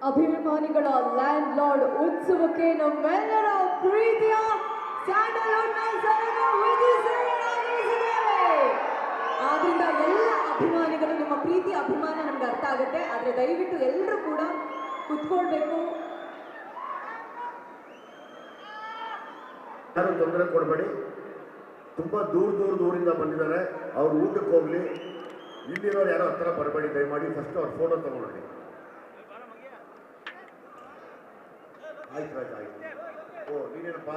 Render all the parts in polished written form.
ಅಭಿಮಾನಿಗಳ land lord ಉತ್ಸವಕ್ಕೆ ನಮ್ಮೆಲ್ಲರ ಪ್ರೀತಿಯ ಸ್ಯಾಂಡಲ್ವುಡ್ನ ಸರಗ ವಿಧಿಸಿದ್ದೇವೆ. ಆದ್ರಿಂದ ಎಲ್ಲ ಅಭಿಮಾನಿಗಳು ನಿಮ್ಮ ಪ್ರೀತಿ ಅಭಿಮಾನ ನಮ್ಗೆ ಅರ್ಥ ಆಗುತ್ತೆ. ಆದ್ರೆ ದಯವಿಟ್ಟು ಎಲ್ಲರೂ ಕೂಡ ಕುತ್ಕೊಳ್ಬೇಕು. ಯಾರು ತೊಂದರೆ ಕೊಡಬೇಡಿ. ತುಂಬಾ ದೂರದಿಂದ ಬಂದಿದ್ದಾರೆ. ಅವ್ರು ಊಟಕ್ಕೆ ಹೋಗ್ಲಿ. ಇಲ್ಲಿರೋರು ಯಾರೋ ಹತ್ರ ಬರಬೇಡಿ ದಯಮಾಡಿ. ಫಸ್ಟ್ ಅವ್ರ ಫೋಟೋ ತಗೊಂಡ್ರಿ. ಆಯ್ತು ರಾಜ ಆಯ್ತು. ಓ ನೀನೇನಪ್ಪ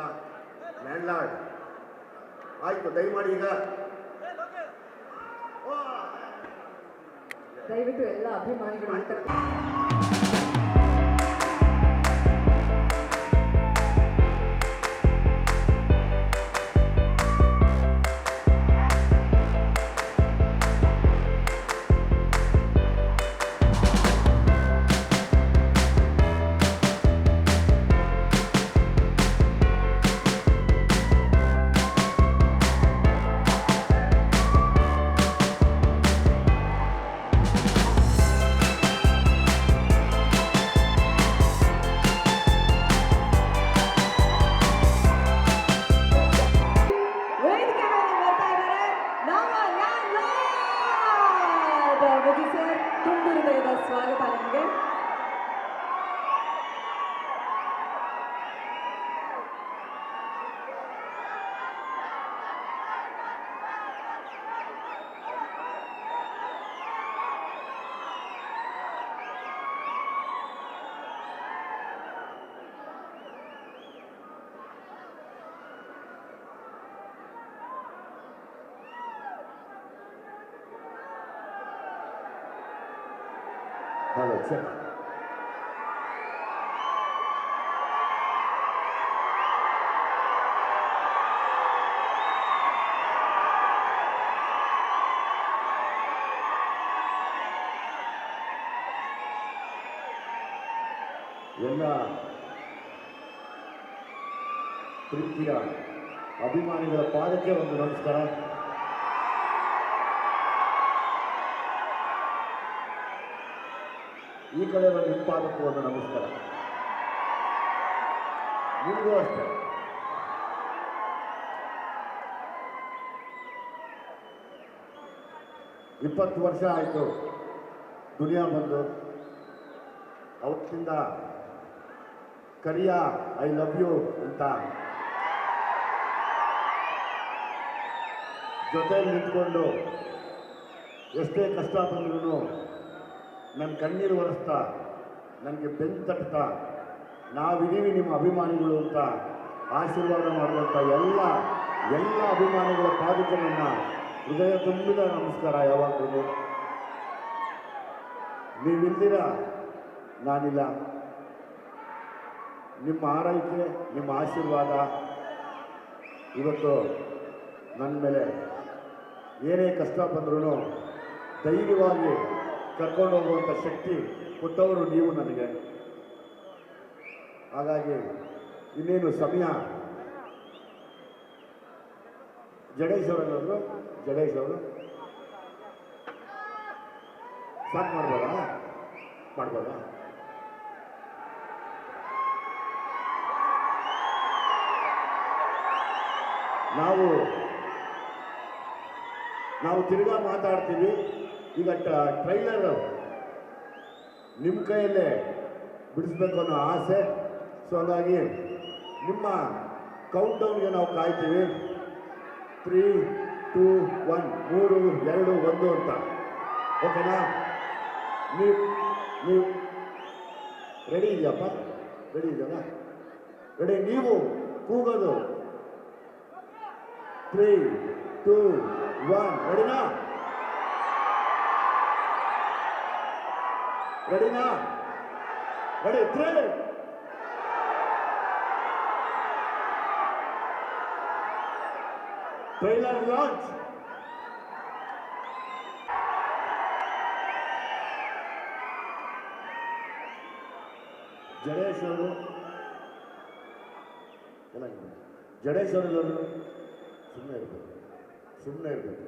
ಲ್ಯಾಂಡ್ ಲಾರ್ಡ್. ಆಯ್ತು ದಯಮಾಡಿ ಈಗ ದಯವಿಟ್ಟು ಎಲ್ಲ ಅಭಿಮಾನಿಗಳು ಸ್ವಾಗತ ನಿಮಗೆ. Hello, check. ಎಲ್ಲ ಪ್ರೀತಿಯ ಅಭಿಮಾನಿಗಳ ಪಾದಕ್ಕೆ ಒಂದು ನಮಸ್ಕಾರ. ಈ ಕಡೆ ಒಂದು ಹಿಂಪಾದಕ್ಕೂ ಒಂದು ನಮಸ್ಕಾರ. ನಿಮಗೂ ಅಷ್ಟೇ. ಇಪ್ಪತ್ತು ವರ್ಷ ಆಯಿತು ದುನಿಯಾ ಬಂದು. ಅವತ್ತಿಂದ ಕರಿಯ ಐ ಲವ್ ಯು ಅಂತ ಜೊತೆಯಲ್ಲಿ ನಿಂತ್ಕೊಂಡು ಎಷ್ಟೇ ಕಷ್ಟ ಬಂದ್ರೂ ನನ್ನ ಕಣ್ಣೀರು ಒರೆಸ್ತಾ ನನಗೆ ಬೆನ್ನು ತಟ್ತಾ ನಾವಿದ್ದೀವಿ ನಿಮ್ಮ ಅಭಿಮಾನಿಗಳು ಅಂತ ಆಶೀರ್ವಾದ ಮಾಡುವಂಥ ಎಲ್ಲ ಅಭಿಮಾನಿಗಳ ಪಾದಕ್ಕೆ ನನ್ನ ಹೃದಯ ತುಂಬಿದ ನಮಸ್ಕಾರ. ಯಾವಾಗಲೂ ನೀವಿಲ್ದಿರ ನಾನಿಲ್ಲ. ನಿಮ್ಮ ಆರೈಕೆ ನಿಮ್ಮ ಆಶೀರ್ವಾದ ಇವತ್ತು ನನ್ನ ಮೇಲೆ ಏನೇ ಕಷ್ಟ ಬಂದ್ರೂ ಧೈರ್ಯವಾಗಿ ಕರ್ಕೊಂಡು ಹೋಗುವಂಥ ಶಕ್ತಿ ಕೊಟ್ಟವರು ನೀವು ನನಗೆ. ಹಾಗಾಗಿ ಇನ್ನೇನು ಸಮಯ. ಜಡೇಶ್ ಅವರು ಸ್ಟಾರ್ಟ್ ಮಾಡ್ಬೋದಾ? ನಾವು ತಿರ್ಗಾ ಮಾತಾಡ್ತೀವಿ. ಈಗ ಟ್ರೈಲರ್ ನಿಮ್ಮ ಕೈಯಲ್ಲೇ ಬಿಡಿಸ್ಬೇಕು ಅನ್ನೋ ಆಸೆ. ಸೊ ಹಾಗಾಗಿ ನಿಮ್ಮ ಕೌಂಟೌನ್ಗೆ ನಾವು ಕಾಯ್ತೀವಿ. 3, 2, 1 3, 2, 1 ಅಂತ. ಓಕೆನಾ? ನೀವು ರೆಡಿ ಇದೆಯಪ್ಪ? ರೆಡಿ ಇದೆಯಲ್ಲ? ರೆಡಿ? ನೀವು ಕೂಗೋದು 3, 2, 1 ರೆಡಿನಾ? ರೆಡಿನಾ? ರೆಡಿ? 3 trailer launch. ಜಡೇಶ್ ಅವರು ಸುಮ್ಮನೆ ಇರಬೇಕು.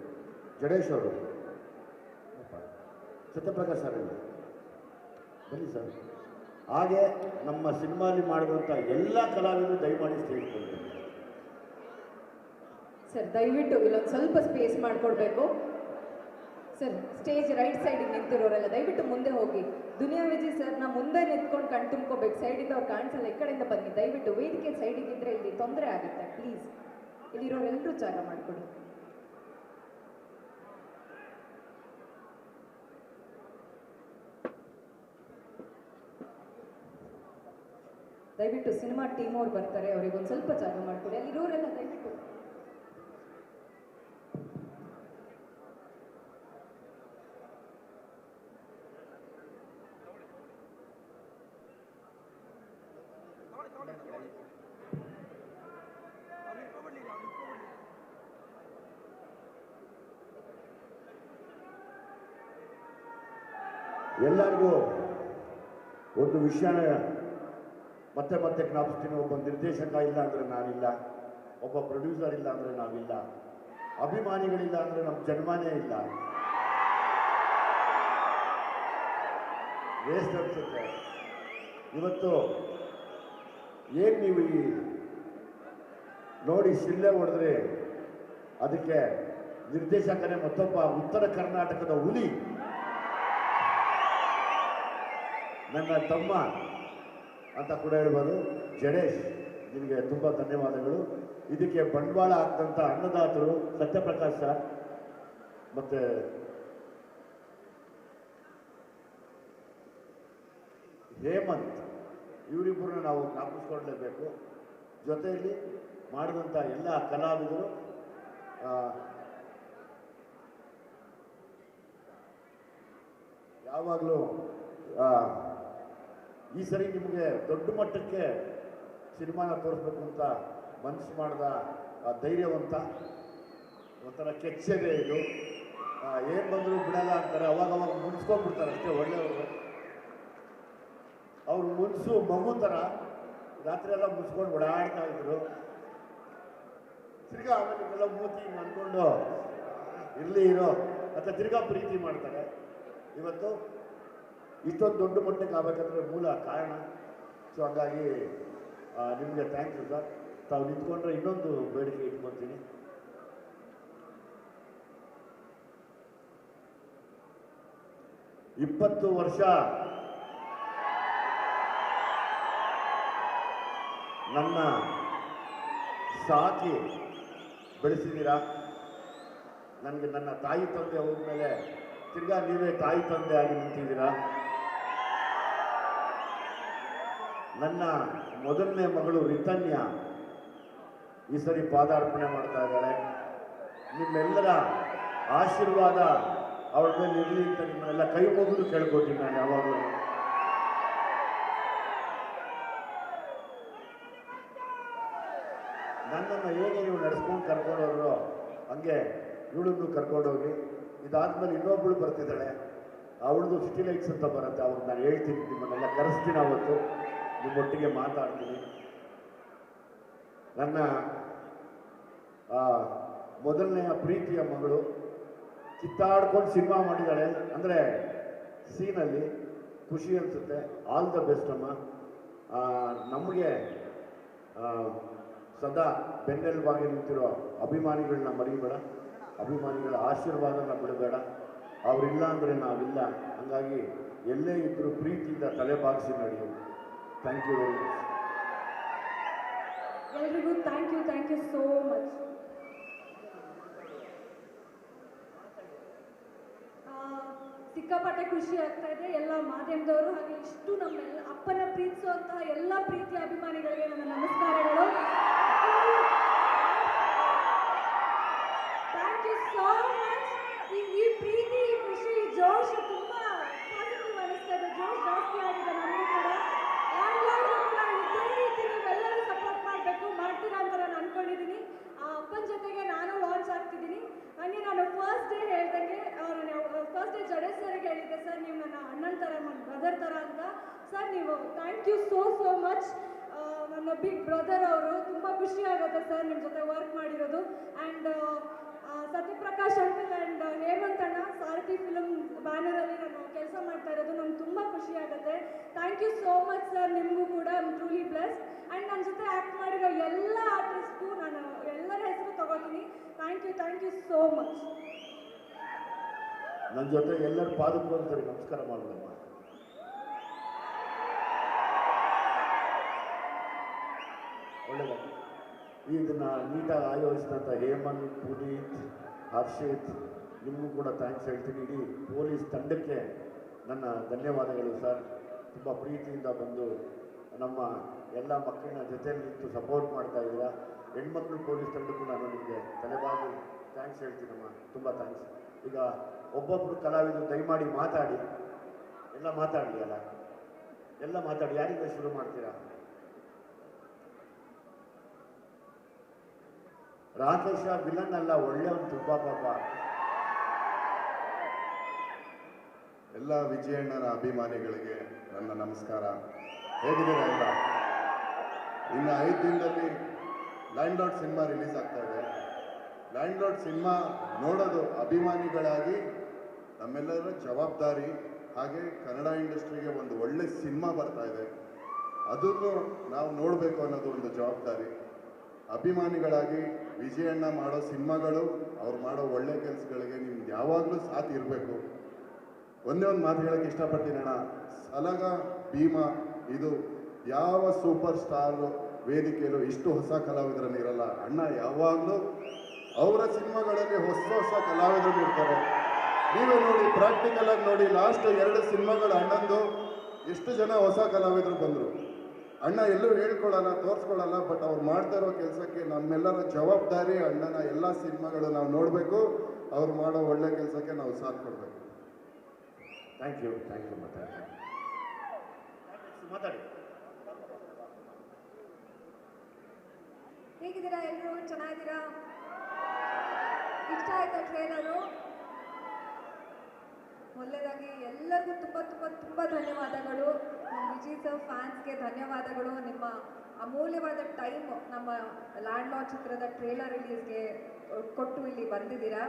ಜಡೇಶ್ ಅವರು ಸತ್ಯಪ್ರಕಾಶ್ ಸರ್ ಬನ್ನಿ ಸರ್. ಹಾಗೆ ನಮ್ಮ ಸಿನಿಮಾಲಿ ಮಾಡಿರುವಂಥ ಎಲ್ಲ ಕಲಾವಿದರು ದಯಮಾಡಿ ಸ್ಟೇಜ್ ಕೊಡ್ತಾರೆ. ಸರ್ ದಯವಿಟ್ಟು ಇಲ್ಲೊಂದು ಸ್ವಲ್ಪ ಸ್ಪೇಸ್ ಮಾಡಿಕೊಡ್ಬೇಕು. ಸರ್ ಸ್ಟೇಜ್ ರೈಟ್ ಸೈಡಿಗೆ ನಿಂತಿರೋರೆಲ್ಲ ದಯವಿಟ್ಟು ಮುಂದೆ ಹೋಗಿ. ದುನಿಯಾ ವಿಜಯ್ ಸರ್ನ ಮುಂದೆ ನಿಂತ್ಕೊಂಡು ಕಣ್ ತುಂಬ್ಕೋಬೇಕು. ಸೈಡಿಂದ ಅವ್ರು ಕಾಣಿಸಲ್ಲ, ಈ ಕಡೆಯಿಂದ ಬನ್ನಿ ದಯವಿಟ್ಟು. ವೇದಿಕೆ ಸೈಡಿಗಿದ್ರೆ ಇಲ್ಲಿ ತೊಂದರೆ ಆಗುತ್ತೆ, ಪ್ಲೀಸ್. ಇಲ್ಲಿರೋರೆಲ್ಲರೂ ಜಾಗ ಮಾಡಿಕೊಡಿ. ದಯವಿಟ್ಟು ಸಿನಿಮಾ ಟೀಮ್ ಅವ್ರು ಬರ್ತಾರೆ, ಅವ್ರಿಗೆ ಒಂದು ಸ್ವಲ್ಪ ಜಾಗ ಮಾಡಿಕೊಡಿ. ಅಲ್ಲಿರೋರೆಲ್ಲ ದಯವಿಟ್ಟು. ಎಲ್ಲರಿಗೂ ಒಂದು ವಿಷಯನ ಮತ್ತೆ ಮತ್ತೆ ಜ್ಞಾಪಿಸ್ತೀನಿ. ಒಬ್ಬ ನಿರ್ದೇಶಕ ಇಲ್ಲ ಅಂದರೆ ನಾನಿಲ್ಲ, ಒಬ್ಬ ಪ್ರೊಡ್ಯೂಸರ್ ಇಲ್ಲ ಅಂದರೆ ನಾವಿಲ್ಲ, ಅಭಿಮಾನಿಗಳಿಲ್ಲ ಅಂದರೆ ನಮ್ಮ ಜನ್ಮನೇ ಇಲ್ಲ. ವೇಸ್ಟ್ ಅನಿಸುತ್ತೆ. ಇವತ್ತು ಏನು ನೀವು ಈ ನೋಡಿ ಶಿಲ್ಲೆ ಹೊಡೆದ್ರೆ ಅದಕ್ಕೆ ನಿರ್ದೇಶಕನೇ ಮತ್ತೊಬ್ಬ ಉತ್ತರ ಕರ್ನಾಟಕದ ಹುಲಿ ನನ್ನ ತಮ್ಮ ಅಂತ ಕೂಡ ಹೇಳ್ಬೋದು. ಜಡೇಶ್, ನಿಮಗೆ ತುಂಬ ಧನ್ಯವಾದಗಳು. ಇದಕ್ಕೆ ಬಂಡವಾಳ ಹಾಕಿದಂಥ ಅನ್ನದಾತರು ಸತ್ಯಪ್ರಕಾಶ್ ಸರ್ ಮತ್ತು ಹೇಮಂತ್, ಇವರಿಬ್ಬರನ್ನ ನಾವು ಜ್ಞಾಪಿಸ್ಕೊಳ್ಳಲೇಬೇಕು. ಜೊತೆಯಲ್ಲಿ ಮಾಡಿದಂಥ ಎಲ್ಲ ಕಲಾವಿದರು, ಯಾವಾಗಲೂ ಈ ಸರಿ ನಿಮಗೆ ದೊಡ್ಡ ಮಟ್ಟಕ್ಕೆ ಸಿನಿಮಾನ ತೋರಿಸ್ಬೇಕು ಅಂತ ಮನಸ್ಸು ಮಾಡಿದ ಧೈರ್ಯವಂತ, ಒಂಥರ ಕೆಚ್ಚದೆ ಇದು. ಏನು ಬಂದರೂ ಬಿಡಲ್ಲ ಅಂತಾರೆ, ಅವಾಗವಾಗ ಮುನ್ಸ್ಕೊಂಡ್ಬಿಡ್ತಾರೆ ಅಷ್ಟೇ ಒಳ್ಳೆಯವರು. ಅವ್ರು ಮುನ್ಸು ಮಗು ಥರ ರಾತ್ರಿ ಎಲ್ಲ ಮುನ್ಸ್ಕೊಂಡು ಓಡಾಡ್ತಾ ಇದ್ರು. ತಿರ್ಗಾ ಆಮೇಲೆ ಮೂತಿ ಅಂದ್ಕೊಂಡು ಇರಲಿ ಇರೋ ಅಂತ ತಿರ್ಗಾ ಪ್ರೀತಿ ಮಾಡ್ತಾರೆ. ಇವತ್ತು ಇಷ್ಟೊಂದು ದೊಡ್ಡ ಮಟ್ಟಕ್ಕೆ ಆಗಬೇಕಂದ್ರೆ ಮೂಲ ಕಾರಣ. ಸೊ ಹಾಗಾಗಿ ನಿಮಗೆ ಥ್ಯಾಂಕ್ಸ್ ಸರ್. ತಾವು ನಿಂತ್ಕೊಂಡ್ರೆ ಇನ್ನೊಂದು ಬೇಡಿಕೆ ಇಟ್ಕೊತೀನಿ. ಇಪ್ಪತ್ತು ವರ್ಷ ನನ್ನ ಸಾಕಿ ಬೆಳೆಸಿದ್ದೀರಾ. ನನಗೆ ನನ್ನ ತಾಯಿ ತಂದೆ ಹೋದ್ಮೇಲೆ ತಿರ್ಗಾ ನೀವೇ ತಾಯಿ ತಂದೆ ಆಗಿ ನಿಂತಿದ್ದೀರಾ. ನನ್ನ ಮೊದಲನೇ ಮಗಳು ರಿತನ್ಯ ಈ ಸರಿ ಪಾದಾರ್ಪಣೆ ಮಾಡ್ತಾ ಇದ್ದಾಳೆ. ನಿಮ್ಮೆಲ್ಲರ ಆಶೀರ್ವಾದ ಅವಳ ಮೇಲೆ ಇರಲಿ ಅಂತ ನಿಮ್ಮನ್ನೆಲ್ಲ ಕೈ ಮುಗಿದು ಕೇಳ್ಕೊತೀನಿ ನಾನು ಯಾವಾಗಲೂ. ನನ್ನನ್ನು ಹೇಗೆ ನೀವು ನಡೆಸ್ಕೊಂಡು ಕರ್ಕೊಂಡೋದ್ರು ಹಂಗೆ ಇವಳನ್ನು ಕರ್ಕೊಂಡೋಗಿ. ಇದಾದ್ಮೇಲೆ ಇನ್ನೊಬ್ಬಳು ಬರ್ತಿದ್ದಾಳೆ, ಅವಳದು ಸಿಟಿ ಲೈಟ್ಸ್ ಅಂತ ಬರುತ್ತೆ. ಅವ್ರಿಗೆ ನಾನು ಹೇಳ್ತೀನಿ, ನಿಮ್ಮನ್ನೆಲ್ಲ ಕರೆಸ್ತೀನಿ, ಅವತ್ತು ನಿಮ್ಮೊಟ್ಟಿಗೆ ಮಾತಾಡ್ತೀನಿ. ನನ್ನ ಮೊದಲನೆಯ ಪ್ರೀತಿಯ ಮಗಳು ಕಿತ್ತಾಡ್ಕೊಂಡು ಸಿನಿಮಾ ಮಾಡಿದ್ದಾಳೆ ಅಂದರೆ ಸೀನಲ್ಲಿ ಖುಷಿ ಅನಿಸುತ್ತೆ. ಆಲ್ ದ ಬೆಸ್ಟ್ ಅಮ್ಮ. ನಮಗೆ ಸದಾ ಬೆನ್ನೆಲುಬಾಗಿ ನಿಂತಿರೋ ಅಭಿಮಾನಿಗಳನ್ನ ಮರಿಬೇಡ, ಅಭಿಮಾನಿಗಳ ಆಶೀರ್ವಾದನ ಬಿಡಬೇಡ. ಅವರಿಲ್ಲ ಅಂದರೆ ನಾವಿಲ್ಲ. ಹಾಗಾಗಿ ಎಲ್ಲೇ ಇದ್ದರೂ ಪ್ರೀತಿಯಿಂದ ತಲೆ ಬಾಗಿಸಿ ನಡೆಯು. Thank you very much. ಎಲ್ರಿಗೂ ಥ್ಯಾಂಕ್ ಯು ಸೋ ಮಚ್. ಸಿಕ್ಕಾಪಟ್ಟೆ ಖುಷಿ ಆಗ್ತಾ ಇದೆ ಎಲ್ಲ ಮಾಧ್ಯಮದವರು ಹಾಗೆ ಇಷ್ಟು ನಮ್ಮೆಲ್ಲ ಅಪ್ಪನ ಪ್ರೀತಿಸುವಂತಹ ಎಲ್ಲ ಪ್ರೀತಿ ಅಭಿಮಾನಿಗಳಿಗೆ ನನ್ನ ನಮಸ್ಕಾರಗಳು. Thank you so much. ಈ ಪ್ರೀತಿ, ಈ ಖುಷಿ, ಈ ಜೋಶ್ ತುಂಬಾ ಪಾಸಿಟಿವ್ ಅನಿಸ್ತಾ ಇದೆ. ಜೋಶ್ ಜಾಸ್ತಿ ಆಗಿದೆ ನಮಗೂ ಕೂಡ. ಇದೇ ರೀತಿ ನೀವೆಲ್ಲರೂ ಸಪೋರ್ಟ್ ಮಾಡಬೇಕು, ಮಾಡ್ತೀರಾ ಅಂತ ನಾನು ಅನ್ಕೊಂಡಿದ್ದೀನಿ. ಆ ಅಪ್ಪನ ಜೊತೆಗೆ ನಾನು ಲಾಂಚ್ ಆಗ್ತಿದ್ದೀನಿ. ಹಾಗೆ ನಾನು ಫಸ್ಟ್ ಡೇ ಹೇಳ್ದಂಗೆ ಫಸ್ಟ್ ಡೇ ಜಡೇಶ್ ಸರ್ಗೆ ಹೇಳಿದ್ದೆ, ಸರ್ ನೀವು ನನ್ನ ಅಣ್ಣನ ಥರ, ನನ್ನ ಬ್ರದರ್ ಥರ ಅಂತ. ಸರ್ ನೀವು ಥ್ಯಾಂಕ್ ಯು ಸೋ ಮಚ್. ನನ್ನ ಬಿಗ್ ಬ್ರದರ್ ಅವರು. ತುಂಬ ಖುಷಿ ಆಗುತ್ತೆ ಸರ್ ನಿಮ್ಮ ಜೊತೆ ವರ್ಕ್ ಮಾಡಿರೋದು. And Satyaprakash uncle and Hemant ಅಣ್ಣ, ಸಾರಥಿ ಫಿಲಮ್ ಬ್ಯಾನರಲ್ಲಿ ನಾನು ಕೆಲಸ ಮಾಡ್ತಾ ಇರೋದು ನಂಗೆ ತುಂಬ ಖುಷಿ ಆಗುತ್ತೆ. Thank you so much sir, ನಿಮಗೂ ಕೂಡ I am truly blessed. And ನನ್ನ ಜೊತೆ ಆ್ಯಕ್ಟ್ ಮಾಡಿರೋ ಎಲ್ಲ ಆರ್ಟಿಸ್ಟ್ಗೂ ನಾನು ಎಲ್ಲರ ಹೆಸರು ತಗೋತೀನಿ. Thank you so much. ನನ್ನ ಜೊತೆ ಎಲ್ಲರ ಪಾದಕ್ಕೂ ಒಂದ್ಸರಿ ನಮಸ್ಕಾರ ಮಾಡೋದಮ್ಮ. ಒಳ್ಳೆಯದಾಗಿ ಇದನ್ನು ನೀಟಾಗಿ ಆಯೋಜಿಸಿದಂಥ ಹೇಮಂತ್, ಪುನೀತ್, ಹರ್ಷಿತ್ ನಿಮಗೂ ಕೂಡ ಥ್ಯಾಂಕ್ಸ್ ಹೇಳ್ತೀನಿ. ಇಡೀ ಪೊಲೀಸ್ ತಂಡಕ್ಕೆ ನನ್ನ ಧನ್ಯವಾದಗಳು ಸರ್. ತುಂಬ ಪ್ರೀತಿಯಿಂದ ಬಂದು ನಮ್ಮ ಎಲ್ಲ ಮಕ್ಕಳನ್ನ ಜೊತೆಯಲ್ಲಿ ನಿಂತು ಸಪೋರ್ಟ್ ಮಾಡ್ತಾ ಇದ್ದೀರಾ. ಹೆಣ್ಮಕ್ಳು ಪೊಲೀಸ್ ತಂಡಕ್ಕೂ ನಾನು ನಿಮಗೆ ತಲೆಬಾಗಿ ಥ್ಯಾಂಕ್ಸ್ ಹೇಳ್ತೀನಮ್ಮ, ತುಂಬ ಥ್ಯಾಂಕ್ಸ್. ಈಗ ಒಬ್ಬೊಬ್ಬರು ಕಲಾವಿದರು ದಯಮಾಡಿ ಮಾತಾಡಿ, ಎಲ್ಲ ಮಾತಾಡಲಿ ಅಲ್ಲ, ಎಲ್ಲ ಮಾತಾಡಿ. ಯಾರಿಂದ ಶುರು ಮಾಡ್ತೀರಾ? ರಾಕೇಶ ವಿಲನ್ ಅಲ್ಲ, ಒಳ್ಳೆಯವನು ತುಂಬ ಪಾಪ. ಎಲ್ಲ ವಿಜಯಣ್ಣನ ಅಭಿಮಾನಿಗಳಿಗೆ ನನ್ನ ನಮಸ್ಕಾರ. ಹೇಗಿದ್ದೀರಾ ಎಲ್ಲ? ಇನ್ನು 5 ದಿನದಲ್ಲಿ ಲ್ಯಾಂಡ್ ಲಾರ್ಡ್ ಸಿನಿಮಾ ರಿಲೀಸ್ ಆಗ್ತಾ ಇದೆ. ಲ್ಯಾಂಡ್ ಲಾರ್ಡ್ ಸಿನಿಮಾ ನೋಡೋದು ಅಭಿಮಾನಿಗಳಾಗಿ ನಮ್ಮೆಲ್ಲರ ಜವಾಬ್ದಾರಿ. ಹಾಗೆ ಕನ್ನಡ ಇಂಡಸ್ಟ್ರಿಗೆ ಒಂದು ಒಳ್ಳೆ ಸಿನಿಮಾ ಬರ್ತಾ ಇದೆ, ಅದನ್ನು ನಾವು ನೋಡಬೇಕು ಅನ್ನೋದು ಒಂದು ಜವಾಬ್ದಾರಿ. ಅಭಿಮಾನಿಗಳಾಗಿ ವಿಜಯಣ್ಣ ಮಾಡೋ ಸಿನಿಮಾಗಳು, ಅವ್ರು ಮಾಡೋ ಒಳ್ಳೆ ಕೆಲಸಗಳಿಗೆ ನಿಮ್ಗೆ ಯಾವಾಗಲೂ ಸಾಥ್ ಇರಬೇಕು. ಒಂದೇ ಒಂದು ಮಾತು ಹೇಳೋಕ್ಕೆ ಇಷ್ಟಪಡ್ತೀನಿ ಅಣ್ಣ. ಸಲಗ, ಭೀಮಾ ಇದು ಯಾವ ಸೂಪರ್ ಸ್ಟಾರ್ ವೇದಿಕೆಯಲ್ಲೂ ಇಷ್ಟು ಹೊಸ ಕಲಾವಿದರನ್ನು ಇರಲ್ಲ. ಅಣ್ಣ ಯಾವಾಗಲೂ ಅವರ ಸಿನಿಮಾಗಳಲ್ಲಿ ಹೊಸ ಕಲಾವಿದರು ಇರ್ತಾರೆ. ನೀವೇ ನೋಡಿ, ಪ್ರಾಕ್ಟಿಕಲ್ ಆಗಿ ನೋಡಿ, ಲಾಸ್ಟ್ 2 ಸಿನಿಮಾಗಳು ಅಣ್ಣಂದು ಎಷ್ಟು ಜನ ಹೊಸ ಕಲಾವಿದರು ಬಂದರು. ಅಣ್ಣ ಎಲ್ಲೂ ಹೇಳ್ಕೊಳ್ಳಲ್ಲ, ತೋರಿಸ್ಕೊಳ್ಳಲ್ಲ, ಬಟ್ ಅವ್ರು ಮಾಡ್ತಾ ಇರೋ ಕೆಲಸಕ್ಕೆ ನಮ್ಮೆಲ್ಲರ ಜವಾಬ್ದಾರಿ. ಅಣ್ಣನ ಎಲ್ಲ ಸಿನಿಮಾಗಳು ನಾವು ನೋಡಬೇಕು, ಅವ್ರು ಮಾಡೋ ಒಳ್ಳೆ ಕೆಲಸಕ್ಕೆ ನಾವು ಸಾಥ್ ಕೊಡಬೇಕು. ಥ್ಯಾಂಕ್ ಯು ಮಾತಾಡಿ. ಹೇಗಿದ್ದೀರಾ ಎಲ್ಲರೂ? ಚೆನ್ನಾಗಿದ್ದೀರಾ? ಇಷ್ಟ ಆಯ್ತಾ ಟ್ರೇಲರು? ಮೊದಲನೇದಾಗಿ ಎಲ್ಲರಿಗೂ ತುಂಬ ಧನ್ಯವಾದಗಳು. ನಮ್ಮ ವಿಜಯ್ ಸರ್ ಫ್ಯಾನ್ಸ್ಗೆ ಧನ್ಯವಾದಗಳು. ನಿಮ್ಮ ಅಮೂಲ್ಯವಾದ ಟೈಮ್ ನಮ್ಮ ಲ್ಯಾಂಡ್ ಲಾರ್ಡ್ ಚಿತ್ರದ ಟ್ರೇಲರ್ ರಿಲೀಸ್ಗೆ ಕೊಟ್ಟು ಇಲ್ಲಿ ಬಂದಿದ್ದೀರಾ.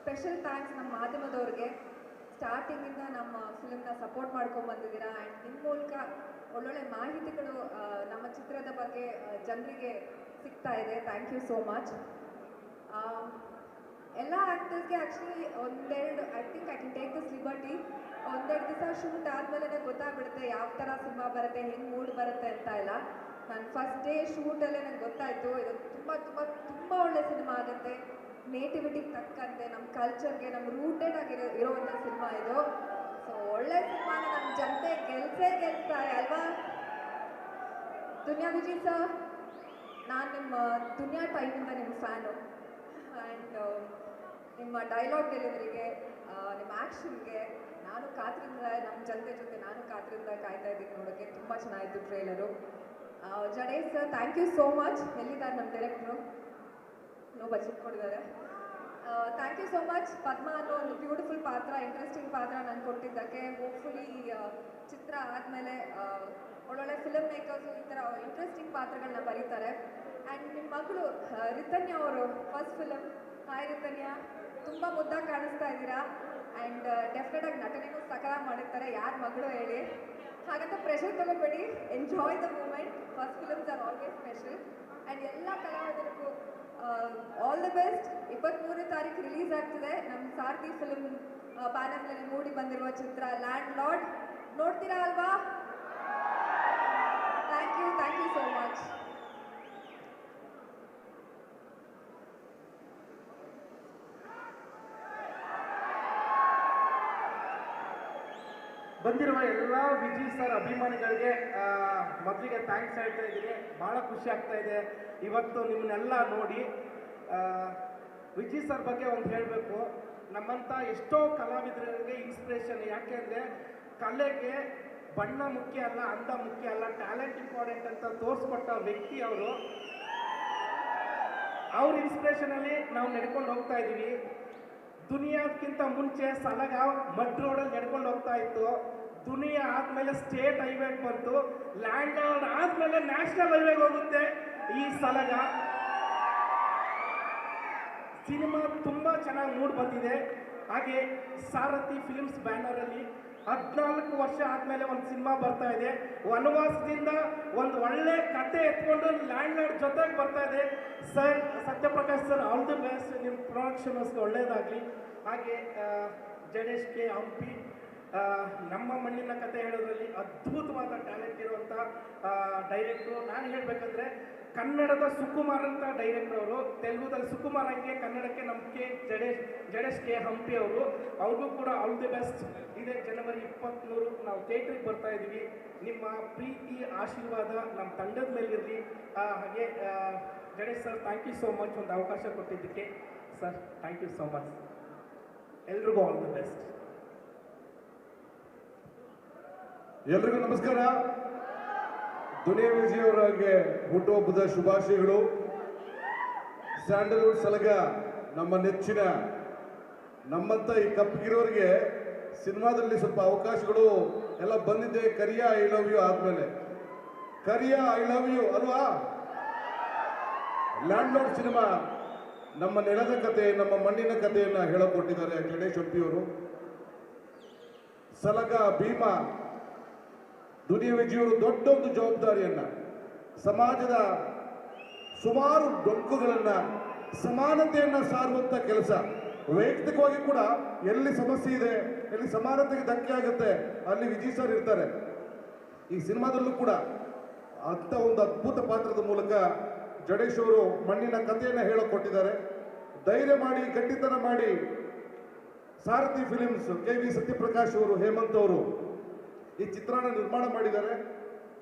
ಸ್ಪೆಷಲ್ ಥ್ಯಾಂಕ್ಸ್ ನಮ್ಮ ಮಾಧ್ಯಮದವ್ರಿಗೆ. ಸ್ಟಾರ್ಟಿಂಗಿಂದ ನಮ್ಮ ಫಿಲ್ಮ್ನ ಸಪೋರ್ಟ್ ಮಾಡ್ಕೊಂಡು ಬಂದಿದ್ದೀರಾ. ಆ್ಯಂಡ್ ನಿಮ್ಮ ಮೂಲಕ ಒಳ್ಳೊಳ್ಳೆ ಮಾಹಿತಿಗಳು ನಮ್ಮ ಚಿತ್ರದ ಬಗ್ಗೆ ಜನರಿಗೆ ಸಿಗ್ತಾ ಇದೆ. Thank you so much. ಎಲ್ಲ ಆ್ಯಕ್ಟರ್ಸ್ಗೆ actually I think I can take this liberty. 1-2 ದಿವಸ ಶೂಟ್ ಆದಮೇಲೆ ಗೊತ್ತಾಗ್ಬಿಡುತ್ತೆ ಯಾವ ಥರ ಸಿನಿಮಾ ಬರುತ್ತೆ, ಹೆಂಗೆ ಮೂಡ್ ಬರುತ್ತೆ ಅಂತ ಎಲ್ಲ. ನಾನು ಫಸ್ಟ್ ಡೇ ಶೂಟಲ್ಲೇ ನಂಗೆ ಗೊತ್ತಾಯಿತು, ಇದು ತುಂಬ ಒಳ್ಳೆ ಸಿನಿಮಾ ಆಗುತ್ತೆ. ನೇಟಿವಿಟಿಗೆ ತಕ್ಕಂತೆ, ನಮ್ಮ ಕಲ್ಚರ್ಗೆ, ನಮ್ಮ ರೂಟೆಡ್ ಇರೋವಂಥ ಸಿನಿಮಾ ಇದು. ಸೊ ಒಳ್ಳೆ ಸಿನಿಮಾನ ನಮ್ಮ ಜನತೆ ಗೆಲ್ತಾರೆ ಅಲ್ವಾ? ದುನಿಯಾ ವಿಜಯ್ ಸರ್, ನಾನು ನಿಮ್ಮ ದುನಿಯಾ ಟೈಮಿಂದ ನಿಮ್ಮ ಫ್ಯಾನು. ಆ್ಯಂಡ್ ನಿಮ್ಮ ಡೈಲಾಗ್ ಡೆಲಿವರಿಗೆ, ನಿಮ್ಮ ಆ್ಯಕ್ಷನ್ಗೆ ನಾನು ಕಾತರಿಂದ, ನಮ್ಮ ಜನತೆ ಜೊತೆ ನಾನು ಕಾತರಿಂದ ಕಾಯ್ತಾ ಇದ್ದೀನಿ ನೋಡೋಕ್ಕೆ. ತುಂಬ ಚೆನ್ನಾಗಿತ್ತು trailer. Jadesh sir, thank you so much. ಎಲ್ಲಿದ್ದಾರೆ ನಮ್ಮ ಡೈರೆಕ್ಟ್ರು? ಬಜೆಟ್ ಕೊಟ್ಟಿದ್ದಾರೆ. Thank you so much. Padma ಅನ್ನೋ ಒಂದು ಬ್ಯೂಟಿಫುಲ್ ಪಾತ್ರ, ಇಂಟ್ರೆಸ್ಟಿಂಗ್ ಪಾತ್ರ ನಾನು ಕೊಟ್ಟಿದ್ದಕ್ಕೆ. ಹೋಪ್ಫುಲಿ ಚಿತ್ರ ಆದಮೇಲೆ ಒಳ್ಳೊಳ್ಳೆ ಫಿಲಮ್ ಮೇಕರ್ಸು ಈ ಥರ ಇಂಟ್ರೆಸ್ಟಿಂಗ್ ಪಾತ್ರಗಳನ್ನ ಬರೀತಾರೆ. ಆ್ಯಂಡ್ ನಿಮ್ಮ ಮಗಳು ರಿತನ್ಯ ಅವರು ಫಸ್ಟ್ ಫಿಲಮ್. ಹಾಯ್ ರಿತನ್ಯ, ತುಂಬ ಮುದ್ದಾಗಿ ಕಾಣಿಸ್ತಾ ಇದ್ದೀರಾ. ಆ್ಯಂಡ್ ಡೆಫಿನೆಟಾಗಿ ನಟನೆಗೂ ಸಕಲ ಮಾಡಿರ್ತಾರೆ. ಯಾರ ಮಗಳು ಹೇಳಿ? ಹಾಗಂತ ಪ್ರೆಷರ್ ತೊಗೊಬೇಡಿ, enjoy the moment. First films are always special. And ಎಲ್ಲ ಕಲಾವಿದರಿಗೂ ಆಲ್ ದಿ ಬೆಸ್ಟ್. 23ನೇ ತಾರೀಕು ರಿಲೀಸ್ ಆಗ್ತಿದೆ ನಮ್ಮ ಸಾರಥಿ ಫಿಲ್ಮ್ ಬ್ಯಾನರ್ನಲ್ಲಿ ಮೂಡಿ ಬಂದಿರುವ ಚಿತ್ರ ಲ್ಯಾಂಡ್ ಲಾರ್ಡ್. ನೋಡ್ತೀರಾ ಅಲ್ವಾ? Thank you so much. ಬಂದಿರುವ ಎಲ್ಲ ವಿಜಯ್ ಸರ್ ಅಭಿಮಾನಿಗಳಿಗೆ ಮೊದಲಿಗೆ ಥ್ಯಾಂಕ್ಸ್ ಹೇಳ್ತಾ ಇದ್ದೀನಿ. ಭಾಳ ಖುಷಿ ಆಗ್ತಾ ಇದೆ ಇವತ್ತು ನಿಮ್ಮನ್ನೆಲ್ಲ ನೋಡಿ. ವಿಜಯ್ ಸರ್ ಬಗ್ಗೆ ಒಂದು ಹೇಳಬೇಕು, ನಮ್ಮಂಥ ಎಷ್ಟೋ ಕಲಾವಿದರಿಗೆ ಇನ್ಸ್ಪಿರೇಷನ್. ಯಾಕೆಂದರೆ ಕಲೆಗೆ ಬಣ್ಣ ಮುಖ್ಯ ಅಲ್ಲ, ಅಂದ ಮುಖ್ಯ ಅಲ್ಲ, ಟ್ಯಾಲೆಂಟ್ ಇಂಪಾರ್ಟೆಂಟ್ ಅಂತ ತೋರಿಸ್ಕೊಟ್ಟ ವ್ಯಕ್ತಿ ಅವರು. ಅವ್ರ ಇನ್ಸ್ಪಿರೇಷನಲ್ಲಿ ನಾವು ನಡ್ಕೊಂಡು ಹೋಗ್ತಾ ಇದ್ದೀವಿ. ದುನಿಯಾಕ್ಕಿಂತ ಮುಂಚೆ ಸಲಗ ಮಡ್ ರೋಡಲ್ಲಿ ನಡ್ಕೊಂಡು ಹೋಗ್ತಾ ಇತ್ತು. ದುನಿಯಾ ಆದಮೇಲೆ ಸ್ಟೇಟ್ ಹೈವೇಗೆ ಬಂತು. ಲ್ಯಾಂಡ್ ಲಾರ್ಡ್ ಆದಮೇಲೆ ನ್ಯಾಷನಲ್ ಹೈವೇಗೆ ಹೋಗುತ್ತೆ ಈ ಸಲಗ. ಸಿನಿಮಾ ತುಂಬ ಚೆನ್ನಾಗಿ ಮೂಡ್ ಬಂದಿದೆ. ಹಾಗೆ ಸಾರಥಿ ಫಿಲ್ಮ್ಸ್ ಬ್ಯಾನರಲ್ಲಿ 14 ವರ್ಷ ಆದಮೇಲೆ ಒಂದು ಸಿನಿಮಾ ಬರ್ತಾ ಇದೆ. ವನವಾಸದಿಂದ ಒಂದು ಒಳ್ಳೆ ಕತೆ ಎತ್ಕೊಂಡು ಲ್ಯಾಂಡ್ ಲಾರ್ಡ್ ಜೊತೆಗೆ ಬರ್ತಾ ಇದೆ. Sir, Satyaprakash sir, all the best. ನಿಮ್ಮ ಪ್ರೊಡಕ್ಷನ್ಸ್ಗೆ ಒಳ್ಳೆಯದಾಗಲಿ. ಹಾಗೆ ಜಡೇಶ್ ಕೆ ಹಂಪಿ, ನಮ್ಮ ಮಣ್ಣಿನ ಕತೆ ಹೇಳೋದ್ರಲ್ಲಿ ಅದ್ಭುತವಾದ ಟ್ಯಾಲೆಂಟ್ ಇರುವಂಥ ಡೈರೆಕ್ಟ್ರು. ನಾನು ಹೇಳಬೇಕಂದ್ರೆ ಕನ್ನಡದ ಸುಕುಮಾರ್ ಅಂತ ಡೈರೆಕ್ಟರ್ ಅವರು, ತೆಲುಗುದಲ್ಲಿ ಸುಕುಮಾರ್ ಹಂಗೆ ಕನ್ನಡಕ್ಕೆ ನಮ್ಮ ಜಡೇಶ್ ಕೆ ಹಂಪಿ ಅವರು. ಅವ್ರಿಗೂ ಕೂಡ ಆಲ್ ದಿ ಬೆಸ್ಟ್. ಇದೇ ಜನವರಿ 23 ನಾವು ಥಿಯೇಟ್ರಿಗೆ ಬರ್ತಾ ಇದ್ದೀವಿ. ನಿಮ್ಮ ಪ್ರೀತಿ ಆಶೀರ್ವಾದ ನಮ್ಮ ತಂಡದ ಮೇಲಿರಲಿ. ಹಾಗೆ Jadesh sir, thank you so much ಒಂದು ಅವಕಾಶ ಕೊಟ್ಟಿದ್ದಕ್ಕೆ. Sir, thank you so much. ಎಲ್ರಿಗೂ ಆಲ್ ದಿ ಬೆಸ್ಟ್. ಎಲ್ರಿಗೂ ನಮಸ್ಕಾರ. ದುನಿಯಾ ವಿಜಯ್ ಅವರಿಗೆ ಹುಟ್ಟುಹಬ್ಬದ ಶುಭಾಶಯಗಳು. ಸ್ಯಾಂಡಲ್ವುಡ್ ಸಲಗ ನಮ್ಮ ನೆಚ್ಚಿನ, ನಮ್ಮಂತ ಈ ಕಪ್ಪಗಿರೋರಿಗೆ ಸಿನಿಮಾದಲ್ಲಿ ಸ್ವಲ್ಪ ಅವಕಾಶಗಳು ಎಲ್ಲ ಬಂದಿದೆ. ಕರಿಯ ಐ ಲವ್ ಯು ಆದ್ಮೇಲೆ ಕರಿಯ ಐ ಲವ್ ಯು ಅಲ್ವಾ? ಲ್ಯಾಂಡ್ ಲಾರ್ಡ್ ಸಿನಿಮಾ ನಮ್ಮ ನೆಲದ ಕತೆ, ನಮ್ಮ ಮಣ್ಣಿನ ಕಥೆಯನ್ನ ಹೇಳಕೊಟ್ಟಿದ್ದಾರೆ ಗಣೇಶ್ ಹಂಪಿ ಅವರು. ಸಲಗ ಭೀಮಾ, ದುನಿಯಾ ವಿಜಯ್ ಅವರು ದೊಡ್ಡ ಒಂದು ಜವಾಬ್ದಾರಿಯನ್ನ, ಸಮಾಜದ ಸುಮಾರು ಡೊಂಕುಗಳನ್ನ, ಸಮಾನತೆಯನ್ನ ಸಾರುವಂತ ಕೆಲಸ. ವೈಯಕ್ತಿಕವಾಗಿ ಕೂಡ ಎಲ್ಲಿ ಸಮಸ್ಯೆ ಇದೆ, ಎಲ್ಲಿ ಸಮಾನತೆಗೆ ಧಕ್ಕೆ ಆಗುತ್ತೆ, ಅಲ್ಲಿ ವಿಜಯ್ ಸರ್ ಇರ್ತಾರೆ. ಈ ಸಿನಿಮಾದಲ್ಲೂ ಕೂಡ ಅಂತ ಒಂದು ಅದ್ಭುತ ಪಾತ್ರದ ಮೂಲಕ ಜಡೇಶ್ ಅವರು ಮಣ್ಣಿನ ಕಥೆಯನ್ನ ಹೇಳಕೊಟ್ಟಿದ್ದಾರೆ. ಧೈರ್ಯ ಮಾಡಿ, ಗಟ್ಟಿತನ ಮಾಡಿ ಸಾರಥಿ ಫಿಲಿಮ್ಸ್, KV ಸತ್ಯಪ್ರಕಾಶ್ ಅವರು, ಹೇಮಂತ್ ಅವರು ಈ ಚಿತ್ರನ ನಿರ್ಮಾಣ ಮಾಡಿದ್ದಾರೆ.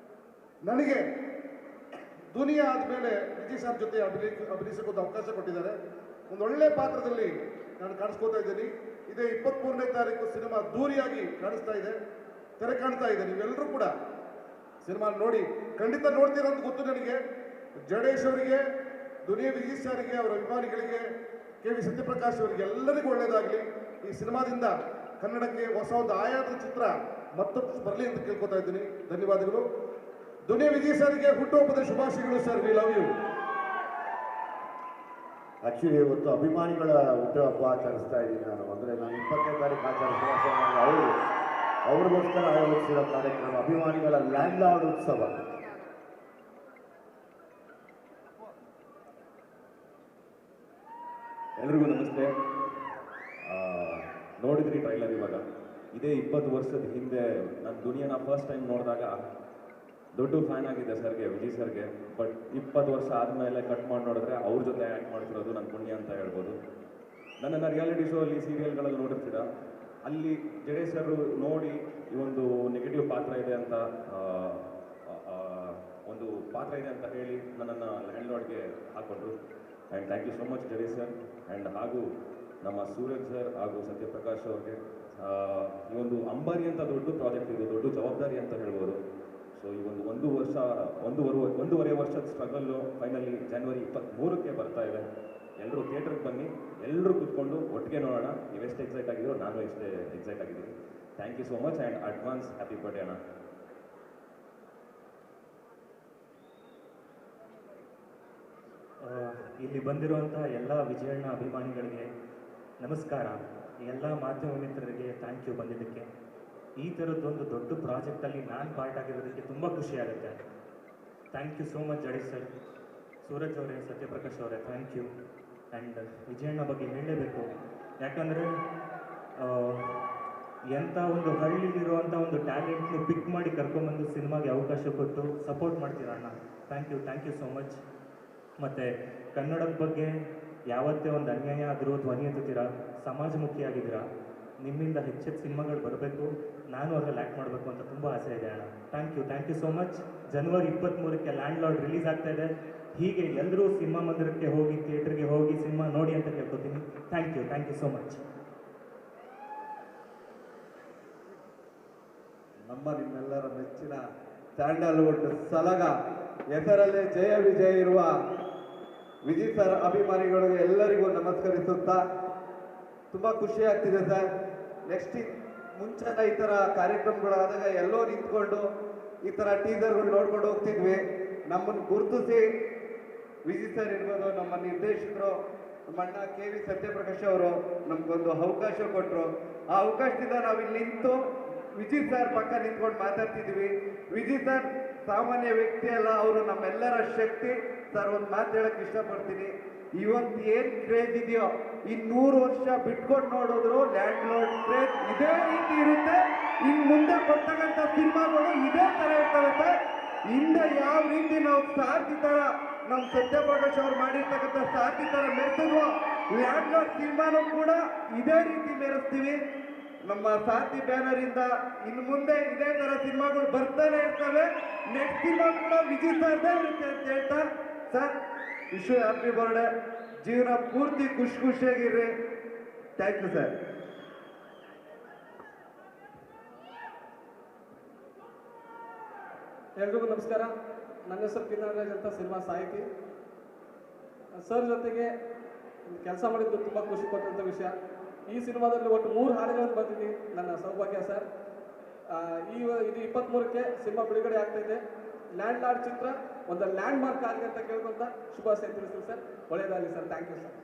ನನಗೆ ದುನಿಯಾ ಆದಮೇಲೆ ವಿಜಯ್ ಸರ್ ಜೊತೆ ಅಭಿನಯಿಸೋಕೆ ಅವಕಾಶ ಕೊಟ್ಟಿದ್ದಾರೆ. ಒಂದು ಒಳ್ಳೆ ಪಾತ್ರದಲ್ಲಿ ನಾನು ಕಾಣಿಸ್ಕೋತಾ ಇದ್ದೀನಿ. ಇದೇ 23ನೇ ತಾರೀಕು ಸಿನಿಮಾ ದೂರಿಯಾಗಿ ಕಾಣಿಸ್ತಾ ಇದೆ, ತೆರೆ ಕಾಣ್ತಾ ಇದೆ. ನೀವೆಲ್ಲರೂ ಕೂಡ ಸಿನಿಮಾ ನೋಡಿ, ಖಂಡಿತ ನೋಡ್ತೀರ ಅಂತ ಗೊತ್ತು ನನಗೆ. ಜಡೇಶ್ ಅವರಿಗೆ, ದುನಿಯಾ ವಿಜಯ್ ಸರ್ಗೆ, ಅವರ ಅಭಿಮಾನಿಗಳಿಗೆ, KV ಸತ್ಯಪ್ರಕಾಶ್ ಅವರಿಗೆ ಎಲ್ಲರಿಗೂ ಒಳ್ಳೆಯದಾಗಲಿ. ಈ ಸಿನಿಮಾದಿಂದ ಕನ್ನಡಕ್ಕೆ ಹೊಸ ಒಂದು ಆಯಾಮದ ಚಿತ್ರ ಮತ್ತೊಂದು ಬರಲಿ ಅಂತ ಕೇಳ್ಕೊತಾ ಇದ್ದೀನಿ. ಧನ್ಯವಾದಗಳು. ದುನಿಯಾ ವಿಜಯ್ ಸರ್ಗೆ ಹುಟ್ಟುಹಬ್ಬದ ಶುಭಾಶಯಗಳು sir. We love you. Actually ಇವತ್ತು ಅಭಿಮಾನಿಗಳ ಹುಟ್ಟುಹಬ್ಬ ಆಚರಿಸ್ತಾ ಇದ್ದೀನಿ ನಾನು. ಅಂದರೆ ನಾನು 20ನೇ ತಾರೀಕು ಆಚರಿಸುವ ಅವ್ರಿಗೋಸ್ಕರ ಆಯೋಜಿಸಿರೋ ಕಾರ್ಯಕ್ರಮ ಅಭಿಮಾನಿಗಳ ಲ್ಯಾಂಡ್ ಲಾರ್ಡ್ ಉತ್ಸವ. ಎಲ್ರಿಗೂ ನಮಸ್ತೆ. ನೋಡಿದ್ರಿ ಟ್ರೈಲರ್. ಇವಾಗ ಇದೇ 20 ವರ್ಷದ ಹಿಂದೆ ನಾನು ದುನಿಯಾನ ಫಸ್ಟ್ ಟೈಮ್ ನೋಡಿದಾಗ ದೊಡ್ಡ ಫ್ಯಾನ್ ಆಗಿದ್ದೆ ಸರ್ಗೆ, ವಿಜಯ್ ಸರ್ಗೆ. ಬಟ್ 20 ವರ್ಷ ಆದಮೇಲೆ ಕಟ್ ಮಾಡಿ ನೋಡಿದ್ರೆ ಅವ್ರ ಜೊತೆ ಆ್ಯಕ್ಟ್ ಮಾಡ್ತಿರೋದು ನನ್ನ ಪುಣ್ಯ ಅಂತ ಹೇಳ್ಬೋದು. ನನ್ನನ್ನು ರಿಯಾಲಿಟಿ ಶೋ ಅಲ್ಲಿ ಸೀರಿಯಲ್ಗಳಲ್ಲಿ ನೋಡಿರ್ತೀರ, ಅಲ್ಲಿ ಜಡೇಶ್ ಸರ್ ನೋಡಿ ಈ ಒಂದು ನೆಗೆಟಿವ್ ಪಾತ್ರ ಇದೆ ಅಂತ ಹೇಳಿ ನನ್ನನ್ನು ಲ್ಯಾಂಡ್ ಲಾರ್ಡ್ಗೆ ಹಾಕ್ಕೊಂಡ್ರು. And thank you so much Jadesh sir. And ಹಾಗೂ ನಮ್ಮ ಸೂರಜ್ ಸರ್ ಹಾಗೂ ಸತ್ಯಪ್ರಕಾಶ್ ಅವ್ರಿಗೆ ಈ ಒಂದು ಅಂಬಾರಿ ಅಂತ ದೊಡ್ಡ ಪ್ರಾಜೆಕ್ಟ್ ಇದು, ದೊಡ್ಡ ಜವಾಬ್ದಾರಿ ಅಂತ ಹೇಳ್ಬೋದು. ಸೊ ಈ ಒಂದು ಒಂದೂವರೆ ವರ್ಷದ ಸ್ಟ್ರಗಲ್ಲು ಫೈನಲಿ ಜನವರಿ 23ಕ್ಕೆ ಬರ್ತಾ ಇದೆ. ಎಲ್ಲರೂ ಥಿಯೇಟ್ರಿಗೆ ಬನ್ನಿ, ಎಲ್ಲರೂ ಕೂತ್ಕೊಂಡು ಒಟ್ಟಿಗೆ ನೋಡೋಣ. ನೀವೆಷ್ಟು ಎಕ್ಸೈಟ್ ಆಗಿದ್ದೀರೋ ನಾನು ಎಷ್ಟೇ ಎಕ್ಸೈಟ್ ಆಗಿದ್ದೀನಿ. Thank you so much and advance happy birthday ಅಣ್ಣ. ಇಲ್ಲಿ ಬಂದಿರುವಂಥ ಎಲ್ಲ ವಿಜಯಣ್ಣ ಅಭಿಮಾನಿಗಳಿಗೆ ನಮಸ್ಕಾರ. ಎಲ್ಲ ಮಾಧ್ಯಮ ಮಿತ್ರರಿಗೆ ಥ್ಯಾಂಕ್ ಯು ಬಂದಿದ್ದಕ್ಕೆ. ಈ ಥರದ್ದೊಂದು ದೊಡ್ಡ ಪ್ರಾಜೆಕ್ಟಲ್ಲಿ ನಾನು ಪಾರ್ಟ್ ಆಗಿರೋದಕ್ಕೆ ತುಂಬ ಖುಷಿ ಆಗುತ್ತೆ. Thank you so much Jadesh sir, Suraj ಅವರೇ, ಸತ್ಯಪ್ರಕಾಶ್ ಅವರೇ, ಥ್ಯಾಂಕ್ ಯು. ಆ್ಯಂಡ್ ವಿಜಯಣ್ಣ ಬಗ್ಗೆ ಹೇಳಲೇಬೇಕು, ಯಾಕಂದರೆ ಎಂಥ ಒಂದು ಹಳ್ಳಿಲಿರುವಂಥ ಒಂದು ಟ್ಯಾಲೆಂಟ್ನು ಪಿಕ್ ಮಾಡಿ ಕರ್ಕೊಂಬಂದು ಸಿನಿಮಾಗೆ ಅವಕಾಶ ಕೊಟ್ಟು ಸಪೋರ್ಟ್ ಮಾಡ್ತೀರಾ ಅಣ್ಣ. Thank you so much. ಮತ್ತು ಕನ್ನಡದ ಬಗ್ಗೆ ಯಾವತ್ತೇ ಒಂದು ಅನ್ಯಾಯ ಆದರೂ ಧ್ವನಿ ಎತ್ತುತ್ತೀರಾ, ಸಮಾಜಮುಖಿಯಾಗಿದ್ದೀರಾ. ನಿಮ್ಮಿಂದ ಹೆಚ್ಚೆಚ್ಚು ಸಿನಿಮಾಗಳು ಬರಬೇಕು, ನಾನು ಅದರಲ್ಲಿ ಆ್ಯಕ್ಟ್ ಮಾಡಬೇಕು ಅಂತ ತುಂಬ ಆಸೆ ಇದೆ ಅಣ್ಣ. Thank you so much. ಜನವರಿ 23ಕ್ಕೆ ಲ್ಯಾಂಡ್ ಲಾರ್ಡ್ ರಿಲೀಸ್ ಆಗ್ತಾ ಇದೆ. ಹೀಗೆ ಎಲ್ಲರೂ ಸಿನಿಮಾ ಮಂದಿರಕ್ಕೆ ಹೋಗಿ, ಥಿಯೇಟ್ರಿಗೆ ಹೋಗಿ ಸಿನಿಮಾ ನೋಡಿ ಅಂತ ಕೇಳ್ಕೊತೀನಿ. Thank you so much. ನಮ್ಮ ನಿಮ್ಮೆಲ್ಲರ ಮೆಚ್ಚಿನ ಸ್ಯಾಂಡಲ್ವುಡ್ ಸಲಗ, ಹೆಸರಲ್ಲೇ ಜಯ ವಿಜಯ ಇರುವ ವಿಜಯ್ ಸರ್ ಅಭಿಮಾನಿಗಳಿಗೆ ಎಲ್ಲರಿಗೂ ನಮಸ್ಕರಿಸುತ್ತಾ ತುಂಬ ಖುಷಿ ಆಗ್ತಿದೆ ಸರ್. ನೆಕ್ಸ್ಟ್ ಮುಂಚೆ ಈ ಥರ ಕಾರ್ಯಕ್ರಮಗಳಾದಾಗ ಎಲ್ಲೋ ನಿಂತ್ಕೊಂಡು ಈ ಥರ ಟೀಸರ್ಗಳು ನೋಡ್ಕೊಂಡು ಹೋಗ್ತಿದ್ವಿ. ನಮ್ಮನ್ನು ಗುರುತಿಸಿ ವಿಜಯ್ ಸರ್ ಇರ್ಬೋದು, ನಮ್ಮ ನಿರ್ದೇಶಕರು ನಮ್ಮ ಅಣ್ಣ ಕೆ ವಿ ಸತ್ಯಪ್ರಕಾಶ್ ಅವರು ನಮಗೊಂದು ಅವಕಾಶ ಕೊಟ್ಟರು. ಆ ಅವಕಾಶದಿಂದ ನಾವು ಇಲ್ಲಿ ನಿಂತು ವಿಜಯ್ ಸರ್ ಪಕ್ಕ ನಿಂತ್ಕೊಂಡು ಮಾತಾಡ್ತಿದ್ವಿ. ವಿಜಯ್ ಸರ್ ಸಾಮಾನ್ಯ ವ್ಯಕ್ತಿ ಅಲ್ಲ, ಅವರು ನಮ್ಮೆಲ್ಲರ ಶಕ್ತಿ. ಸರ್ ಒಂದು ಮಾತು ಹೇಳಕ್ ಇಷ್ಟಪಡ್ತೀನಿ, ಇವತ್ತು ಏನ್ ಕ್ರೇಜ್ ಇದೆಯೋ ಇನ್ನು 100 ವರ್ಷ ಬಿಟ್ಕೊಂಡು ನೋಡಿದ್ರು ಲ್ಯಾಂಡ್ ಲಾರ್ಡ್ ಕ್ರೇಜ್ ಇದೇ ರೀತಿ ಇರುತ್ತೆ. ಇನ್ನು ಮುಂದೆ ಬರ್ತಕ್ಕಂಥ ಸಿನಿಮಾಗಳು ಇದೇ ತರ ಇರ್ತವೆ ಸರ್. ಹಿಂದೆ ಯಾವ ರೀತಿ ನಾವು ಸಾರ್ಥಿ ತರ ನಮ್ಮ ಸತ್ಯಪ್ರಕಾಶ್ ಅವ್ರು ಮಾಡಿರ್ತಕ್ಕಂಥ ಸಾರ್ಥಿ ತರ ಮೆರೆಸಿದ್ವು, ಲ್ಯಾಂಡ್ ಲಾರ್ಡ್ ಸಿನಿಮಾನು ಕೂಡ ಇದೇ ರೀತಿ ಮೆರೆಸ್ತೀವಿ. ನಮ್ಮ ಸಾರ್ಥಿ ಬ್ಯಾನರ್ ಇಂದ ಇನ್ನು ಮುಂದೆ ಇದೇ ತರ ಸಿನಿಮಾಗಳು ಬರ್ತಾನೆ ಇರ್ತವೆ. ನೆಕ್ಸ್ಟ್ ಸಿನಿಮಾ ಕೂಡ ವಿಜಯ್ ಸರ್ದೇ ಇರುತ್ತೆ ಅಂತ ಹೇಳ್ತಾ, ಸರ್ ವಿಶ್ ಹ್ಯಾಪಿ ಬರ್ಡೇ, ಜೀವನ ಪೂರ್ತಿ ಖುಷಿಯಾಗಿರ್ರಿ. Thank you sir. ಎಲ್ರಿಗೂ ನಮಸ್ಕಾರ. ನನ್ನ ಹೆಸರು ಪಿ ನಾಗರಾಜ್ ಅಂತ, ಸಿನಿಮಾ ಸಾಹಿತಿ. ಸರ್ ಜೊತೆಗೆ ಕೆಲಸ ಮಾಡಿದ್ದು ತುಂಬ ಖುಷಿ ಕೊಟ್ಟಂಥ ವಿಷಯ. ಈ ಸಿನಿಮಾದಲ್ಲಿ ಒಟ್ಟು 3 ಹಾಡುಗಳನ್ನು ಬಂದಿದ್ದೀನಿ, ನನ್ನ ಸೌಭಾಗ್ಯ ಸರ್. ಇದು 23ಕ್ಕೆ ಸಿನಿಮಾ ಬಿಡುಗಡೆ ಆಗ್ತಾ ಇದೆ. ಲ್ಯಾಂಡ್ ಲಾರ್ಡ್ ಚಿತ್ರ ಒಂದು ಲ್ಯಾಂಡ್ ಮಾರ್ಕ್ ಆಗಲಿ ಅಂತ ಕೇಳ್ಕೊಂತ ಶುಭಾಶಯ ತಿಳಿಸ್ತೀನಿ ಸರ್. ಒಳ್ಳೆಯದಾಗಲಿ ಸರ್. Thank you sir.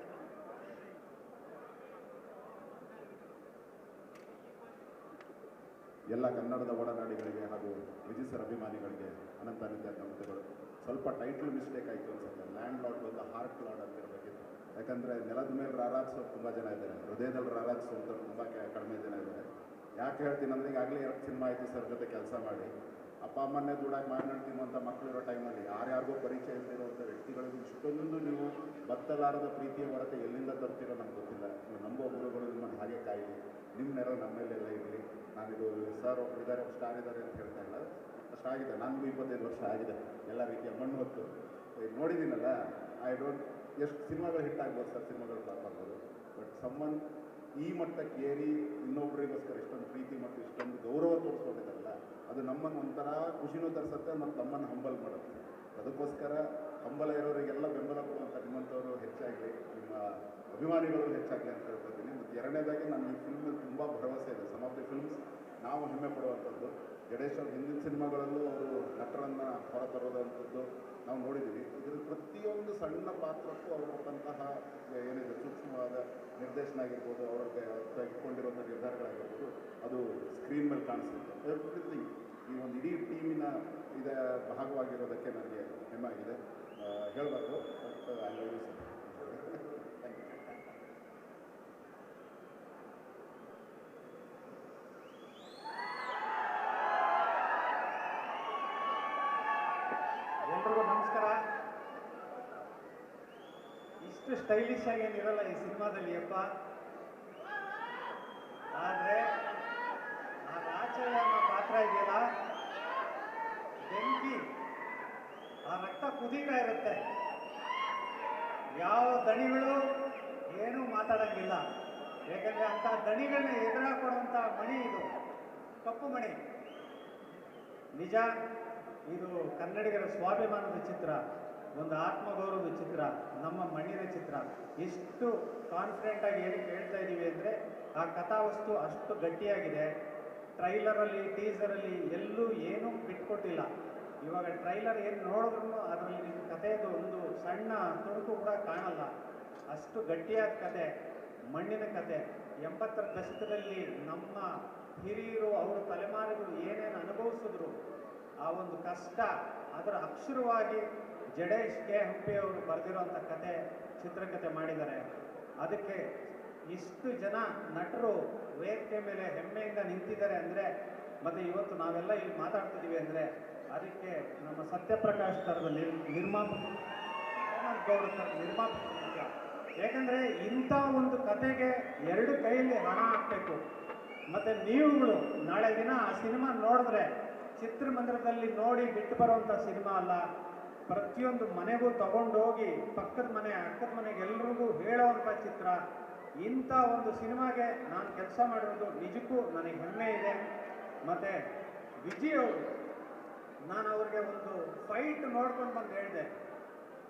ಎಲ್ಲ ಕನ್ನಡದ ಒಡನಾಡಿಗಳಿಗೆ ಹಾಗೂ ವಿಜಯ್ ಸರ್ ಅಭಿಮಾನಿಗಳಿಗೆ ಅನಂತ ನಮಸ್ತೆಗಳು. ಸ್ವಲ್ಪ ಟೈಟ್ಲ್ ಮಿಸ್ಟೇಕ್ ಆಯಿತು ಅನ್ಸುತ್ತೆ. ಲ್ಯಾಂಡ್ ಲಾರ್ಡ್ ಬಂದು ಹಾರ್ಟ್ ಲಾರ್ಡ್ ಅಂತ ಇರಬೇಕಿತ್ತು. ಯಾಕಂದರೆ ನೆಲದ ಮೇಲೆ ರಾರಾಜಿಸೋರು ತುಂಬ ಜನ ಇದ್ದಾರೆ, ಹೃದಯದಲ್ಲಿ ರಾರಾಜಿಸುವಂಥವ್ರು ತುಂಬ ಕಡಿಮೆ ಜನ ಇದ್ದಾರೆ. ಯಾಕೆ ಹೇಳ್ತೀನಿ ಅಂದರೆ, ಈಗಾಗಲೇ 2 ಸಿನಿಮಾ ಆಯಿತು ಸರ್ ಜೊತೆ ಕೆಲಸ ಮಾಡಿ. ಅಪ್ಪ ಅಮ್ಮನ್ನೇ ದುಡಾಗಿ ಮಾಡ್ತಿರುವಂಥ ಮಕ್ಕಳು ಇರೋ ಟೈಮಲ್ಲಿ ಯಾರ್ಯಾರಿಗೂ ಪರಿಚಯ ಇಲ್ದಿರುವಂಥ ವ್ಯಕ್ತಿಗಳಿಗೂ ಇಷ್ಟೊಂದು ನೀವು ಬತ್ತಲಾರದ ಪ್ರೀತಿಯ ಹೊರತೆ ಎಲ್ಲಿಂದ ತರ್ತಿರೋ ನಮ್ಗೆ ಗೊತ್ತಿಲ್ಲ. ನೀವು ನಂಬೋ ಗುರುಗಳು ನಿಮ್ಮನ್ನು ಹಾಗೆ ಕಾಯಿಲಿ, ನಿಮ್ಮ ನೆರ ನಮ್ಮೇಲೆಲ್ಲ ಇರಲಿ. ನಾನಿದು ಸರ್ ಒಬ್ರು ಇದ್ದಾರೆ, ಸ್ಟಾರ್ ಇದ್ದಾರೆ ಅಂತ ಹೇಳ್ತಾ ಇಲ್ಲ, ಅಷ್ಟಾಗಿದೆ. ನನಗೂ 25 ವರ್ಷ ಆಗಿದೆ, ಎಲ್ಲ ರೀತಿಯ ಮಣ್ಣು ಹೊತ್ತು ನೋಡಿದ್ದೀನಲ್ಲ. ಐ ಡೋಂಟ್ ಎಷ್ಟು ಸಿನಿಮಾಗಳು ಹಿಟ್ ಆಗ್ಬೋದು ಸರ್, ಸಿನಿಮಾಗಳು ಫ್ಲಾಪ್ ಆಗ್ಬೋದು, ಬಟ್ ಸಮ್ಮನ್ ಈ ಮಟ್ಟಕ್ಕೆ ಏರಿ ಇನ್ನೊಬ್ಬರಿಗೋಸ್ಕರ ಇಷ್ಟೊಂದು ಪ್ರೀತಿ ಮತ್ತು ಇಷ್ಟೊಂದು ಗೌರವ ತೋರಿಸ್ಕೊಂಡಿದ್ದಾರಲ್ಲ, ಅದು ನಮ್ಮನ್ನು ಒಂಥರ ಖುಷಿನೂ ತರಿಸುತ್ತೆ ಮತ್ತು ನಮ್ಮನ್ನು ಹಂಬಲ್ ಮಾಡುತ್ತೆ. ಅದಕ್ಕೋಸ್ಕರ ಹಂಬಲ ಇರೋರಿಗೆಲ್ಲ ಬೆಂಬಲ ಕೊಡುವಂಥ ನಿಮ್ಮಂಥವರು ಹೆಚ್ಚಾಗಲಿ, ನಿಮ್ಮ ಅಭಿಮಾನಿಗಳು ಹೆಚ್ಚಾಗಲಿ ಅಂತ ಹೇಳ್ಕೊತೀನಿ. ಮತ್ತು ಎರಡನೇದಾಗಿ ನನ್ನ ಈ ಫಿಲ್ಮಲ್ಲಿ ತುಂಬ ಭರವಸೆ ಇದೆ. ಸಮ್ ಆಫ್ ದಿ ಫಿಲ್ಮ್ಸ್ ನಾವು ಹೆಮ್ಮೆ ಪಡುವಂಥದ್ದು. ಗಣೇಶ್ ಅವ್ರ ಹಿಂದಿನ ಸಿನಿಮಾಗಳಲ್ಲೂ ಅವರು ನಟರನ್ನು ಹೊರತರೋದಂಥದ್ದು ನಾವು ನೋಡಿದ್ದೀವಿ. ಇದರ ಪ್ರತಿಯೊಂದು ಸಣ್ಣ ಪಾತ್ರಕ್ಕೂ ಅವರು ಕೊಟ್ಟಂತಹ ಏನಿದೆ ಸೂಕ್ಷ್ಮವಾದ ನಿರ್ದೇಶನ ಆಗಿರ್ಬೋದು, ಅವ್ರಿಗೆ ತೆಗೆದುಕೊಂಡಿರುವಂಥ ನಿರ್ಧಾರಗಳಾಗಿರ್ಬೋದು, ಅದು ಸ್ಕ್ರೀನ್ ಮೇಲೆ ಕಾಣಿಸುತ್ತೆ. ಎವ್ರಿಥಿಂಗ್ ಈ ಒಂದು ಇಡೀ ಟೀಮಿನ ಭಾಗವಾಗಿರೋದಕ್ಕೆ ನನಗೆ ಹೆಮ್ಮೆ ಆಗಿದೆ. ಹೇಳಬಾರ್ದು, but I love you sir. Thank you. ಎಲ್ರಿಗೂ ನಮಸ್ಕಾರ. ಇಷ್ಟು ಸ್ಟೈಲಿಶ್ ಆಗಿ ಏನಿರಲ್ಲ ಈ ಸಿನಿಮಾದಲ್ಲಿ ಅಪ್ಪ. ಆದರೆ ಆ ರಾಚಯ್ಯ ಅನ್ನೋ ಪಾತ್ರ ಇದೆಯಲ್ಲ, ಬೆಂಕಿ, ಆ ರಕ್ತ ಕುದೀತಾ ಇರುತ್ತೆ. ಯಾವ ದಣಿಗಳು ಏನೂ ಮಾತಾಡೋಂಗಿಲ್ಲ. ಯಾಕಂದರೆ ಅಂಥ ದಣಿಗಳನ್ನ ಎದುರಾಕೊಡುವಂಥ ಮಣಿ ಇದು, ಕಪ್ಪು ಮಣಿ. ನಿಜ, ಇದು ಕನ್ನಡಿಗರ ಸ್ವಾಭಿಮಾನದ ಚಿತ್ರ, ಒಂದು ಆತ್ಮಗೌರವದ ಚಿತ್ರ, ನಮ್ಮ ಮಣ್ಣಿನ ಚಿತ್ರ. ಎಷ್ಟು ಕಾನ್ಫಿಡೆಂಟಾಗಿ ಏನಕ್ಕೆ ಹೇಳ್ತಾ ಇದ್ದೀವಿ ಅಂದರೆ, ಆ ಕಥಾವಸ್ತು ಅಷ್ಟು ಗಟ್ಟಿಯಾಗಿದೆ. ಟ್ರೈಲರಲ್ಲಿ, ಟೀಸರಲ್ಲಿ ಎಲ್ಲೂ ಏನೂ ಬಿಟ್ಕೊಟ್ಟಿಲ್ಲ. ಇವಾಗ ಟ್ರೈಲರ್ ಏನು ನೋಡಿದ್ರೂ ಅದರಲ್ಲಿ ನಿಮ್ಮ ಕಥೆಯದು ಒಂದು ಸಣ್ಣ ತುಣುಕು ಕೂಡ ಕಾಣಲ್ಲ. ಅಷ್ಟು ಗಟ್ಟಿಯಾದ ಕತೆ, ಮಣ್ಣಿನ ಕತೆ. 80ರ ದಶಕದಲ್ಲಿ ನಮ್ಮ ಹಿರಿಯರು, ಅವರು ತಲೆಮಾರುಗಳು ಏನೇನು ಅನುಭವಿಸಿದ್ರು, ಆ ಒಂದು ಕಷ್ಟ, ಅದರ ಅಕ್ಷರವಾಗಿ ಜಡೇಶ್ ಕೆ ಹಂಪಿ ಅವರು ಬರೆದಿರುವಂಥ ಕತೆ, ಚಿತ್ರಕಥೆ ಮಾಡಿದ್ದಾರೆ. ಅದಕ್ಕೆ ಇಷ್ಟು ಜನ ನಟರು ವೇದಿಕೆ ಮೇಲೆ ಹೆಮ್ಮೆಯಿಂದ ನಿಂತಿದ್ದಾರೆ ಅಂದರೆ, ಮತ್ತು ಇವತ್ತು ನಾವೆಲ್ಲ ಇಲ್ಲಿ ಮಾತಾಡ್ತಿದ್ದೀವಿ ಅಂದರೆ, ಅದಕ್ಕೆ ನಮ್ಮ ಸತ್ಯಪ್ರಕಾಶ್ ಥರದ ನಿರ್ಮಾಪಕರು, ಗೌಡ ಥರದ ನಿರ್ಮಾಪಕರು ಮುಖ್ಯ. ಯಾಕಂದರೆ ಇಂಥ ಒಂದು ಕತೆಗೆ 2 ಕೈಯಲ್ಲಿ ಹಣ ಹಾಕಬೇಕು. ಮತ್ತು ನೀವುಗಳು ನಾಳೆ ದಿನ ಆ ಸಿನಿಮಾ ನೋಡಿದ್ರೆ ಚಿತ್ರಮಂದಿರದಲ್ಲಿ ನೋಡಿ ಬಿಟ್ಟು ಬರುವಂಥ ಸಿನಿಮಾ ಅಲ್ಲ. ಪ್ರತಿಯೊಂದು ಮನೆಗೂ ತಗೊಂಡೋಗಿ ಪಕ್ಕದ ಮನೆ, ಅಕ್ಕದ ಮನೆಗೆ ಎಲ್ರಿಗೂ ಹೇಳೋವಂಥ ಚಿತ್ರ. ಇಂಥ ಒಂದು ಸಿನಿಮಾಗೆ ನಾನು ಕೆಲಸ ಮಾಡಿರೋದು ನಿಜಕ್ಕೂ ನನಗೆ ಹೆಮ್ಮೆ ಇದೆ. ಮತ್ತು ವಿಜಯ್ ಅವರು, ನಾನು ಅವ್ರಿಗೆ ಒಂದು ಫೈಟ್ ನೋಡ್ಕೊಂಡು ಬಂದು ಹೇಳಿದೆ,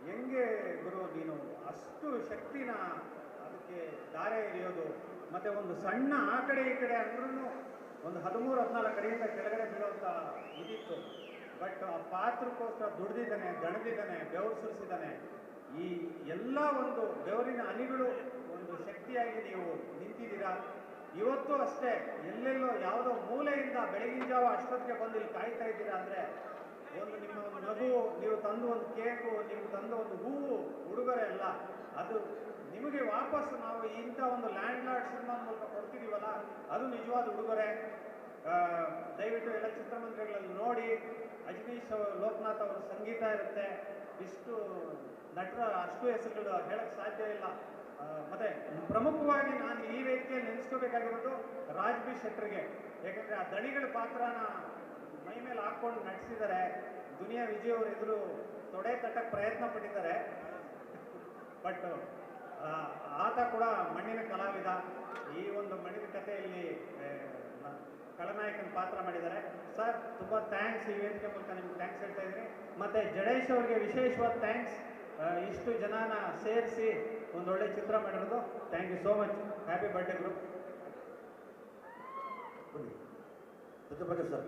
ಹೆಂಗೆ ಗುರು ನೀನು ಅಷ್ಟು ಶಕ್ತಿನ ಅದಕ್ಕೆ ದಾರೆ ಎರೆಯೋದು, ಮತ್ತು ಒಂದು ಸಣ್ಣ ಆ ಕಡೆ ಈ ಕಡೆ ಅಂದ್ರೂ ಒಂದು 13-14 ಅಡಿಯಿಂದ ಕೆಳಗಡೆ ಬೀಳುವಂಥ ಇದಿತ್ತು. ಬಟ್ ಆ ಪಾತ್ರಕ್ಕೋಸ್ಕರ ದುಡ್ದಿದ್ದಾನೆ, ದಣದಿದ್ದಾನೆ, ಬೆವರು ಸುರಿಸಿದ್ದಾನೆ. ಈ ಎಲ್ಲ ಒಂದು ಬೆವರಿನ ಹನಿಗಳು ಒಂದು ಶಕ್ತಿಯಾಗಿ ನೀವು ನಿಂತಿದ್ದೀರಾ. ಇವತ್ತು ಅಷ್ಟೇ ಎಲ್ಲೆಲ್ಲೋ ಯಾವುದೋ ಮೂಲೆಯಿಂದ ಬೆಳಗಿನ ಜಾವ ಅಷ್ಟೊತ್ತಿಗೆ ಬಂದು ಇಲ್ಲಿ ಕಾಯ್ತಾ ಇದ್ದೀರಾ ಅಂದರೆ ಒಂದು ನಿಮ್ಮ ಒಂದು ನಗು, ನೀವು ತಂದು ಒಂದು ಕೇಕು, ನೀವು ತಂದು ಒಂದು ಹೂವು, ಉಡುಗೊರೆ ಅಲ್ಲ, ಅದು ನಿಮಗೆ ವಾಪಸ್ ನಾವು ಇಂಥ ಒಂದು ಲ್ಯಾಂಡ್ ಲಾರ್ಡ್ ಸಿನಿಮಾ ಮೂಲಕ ಕೊಡ್ತಿದ್ದೀವಲ್ಲ, ಅದು ನಿಜವಾದ ಉಡುಗೊರೆ. ದಯವಿಟ್ಟು ಎಲ್ಲ ಚಿತ್ರಮಂದಿರಗಳಲ್ಲಿ ನೋಡಿ. ಅಜನೀಶ್ ಲೋಕನಾಥ್ ಅವರ ಸಂಗೀತ ಇರುತ್ತೆ. ಇಷ್ಟು ನಟರ ಅಷ್ಟು ಹೆಸರುಗಳು ಹೇಳಕ್ಕೆ ಸಾಧ್ಯ ಇಲ್ಲ. ಮತ್ತೆ ಪ್ರಮುಖವಾಗಿ ನಾನು ಈ ವೇದಿಕೆಯಲ್ಲಿ ನೆನೆಸ್ಕೋಬೇಕಾಗಿರೋದು ರಾಜ್ ಬಿ ಶೆಟ್ಟರ್ಗೆ. ಯಾಕಂದರೆ ಆ ದಣಿಗಳ ಪಾತ್ರನ ಮೈ ಮೇಲೆ ಹಾಕ್ಕೊಂಡು ನಟಿಸಿದ್ದಾರೆ. ದುನಿಯಾ ವಿಜಯ್ ಅವರು ಎದುರು ತೊಡೆ ತಟ್ಟಕ್ಕೆ ಪ್ರಯತ್ನ ಪಟ್ಟಿದ್ದಾರೆ. ಬಟ್ ಆತ ಕೂಡ ಮಣ್ಣಿನ ಕಲಾವಿದ. ಈ ಒಂದು ಮಣ್ಣಿನ ಕಥೆಯಲ್ಲಿ ಖಳನಾಯಕನ ಪಾತ್ರ ಮಾಡಿದ್ದಾರೆ. ಸರ್ ತುಂಬ ಥ್ಯಾಂಕ್ಸ್. ಈ ವೇದಿಕೆ ಮೂಲಕ ನಿಮ್ಗೆ ಥ್ಯಾಂಕ್ಸ್ ಹೇಳ್ತಾ ಇದ್ದೀನಿ. ಮತ್ತು ಜಡೇಶ್ ಅವ್ರಿಗೆ ವಿಶೇಷವಾದ ಥ್ಯಾಂಕ್ಸ್. ಇಷ್ಟು ಜನನ ಸೇರಿಸಿ ಒಂದೊಳ್ಳೆ ಚಿತ್ರ ಮಾಡಿರೋದು. Thank you so much. Happy birthday group. Satyaprakash sir.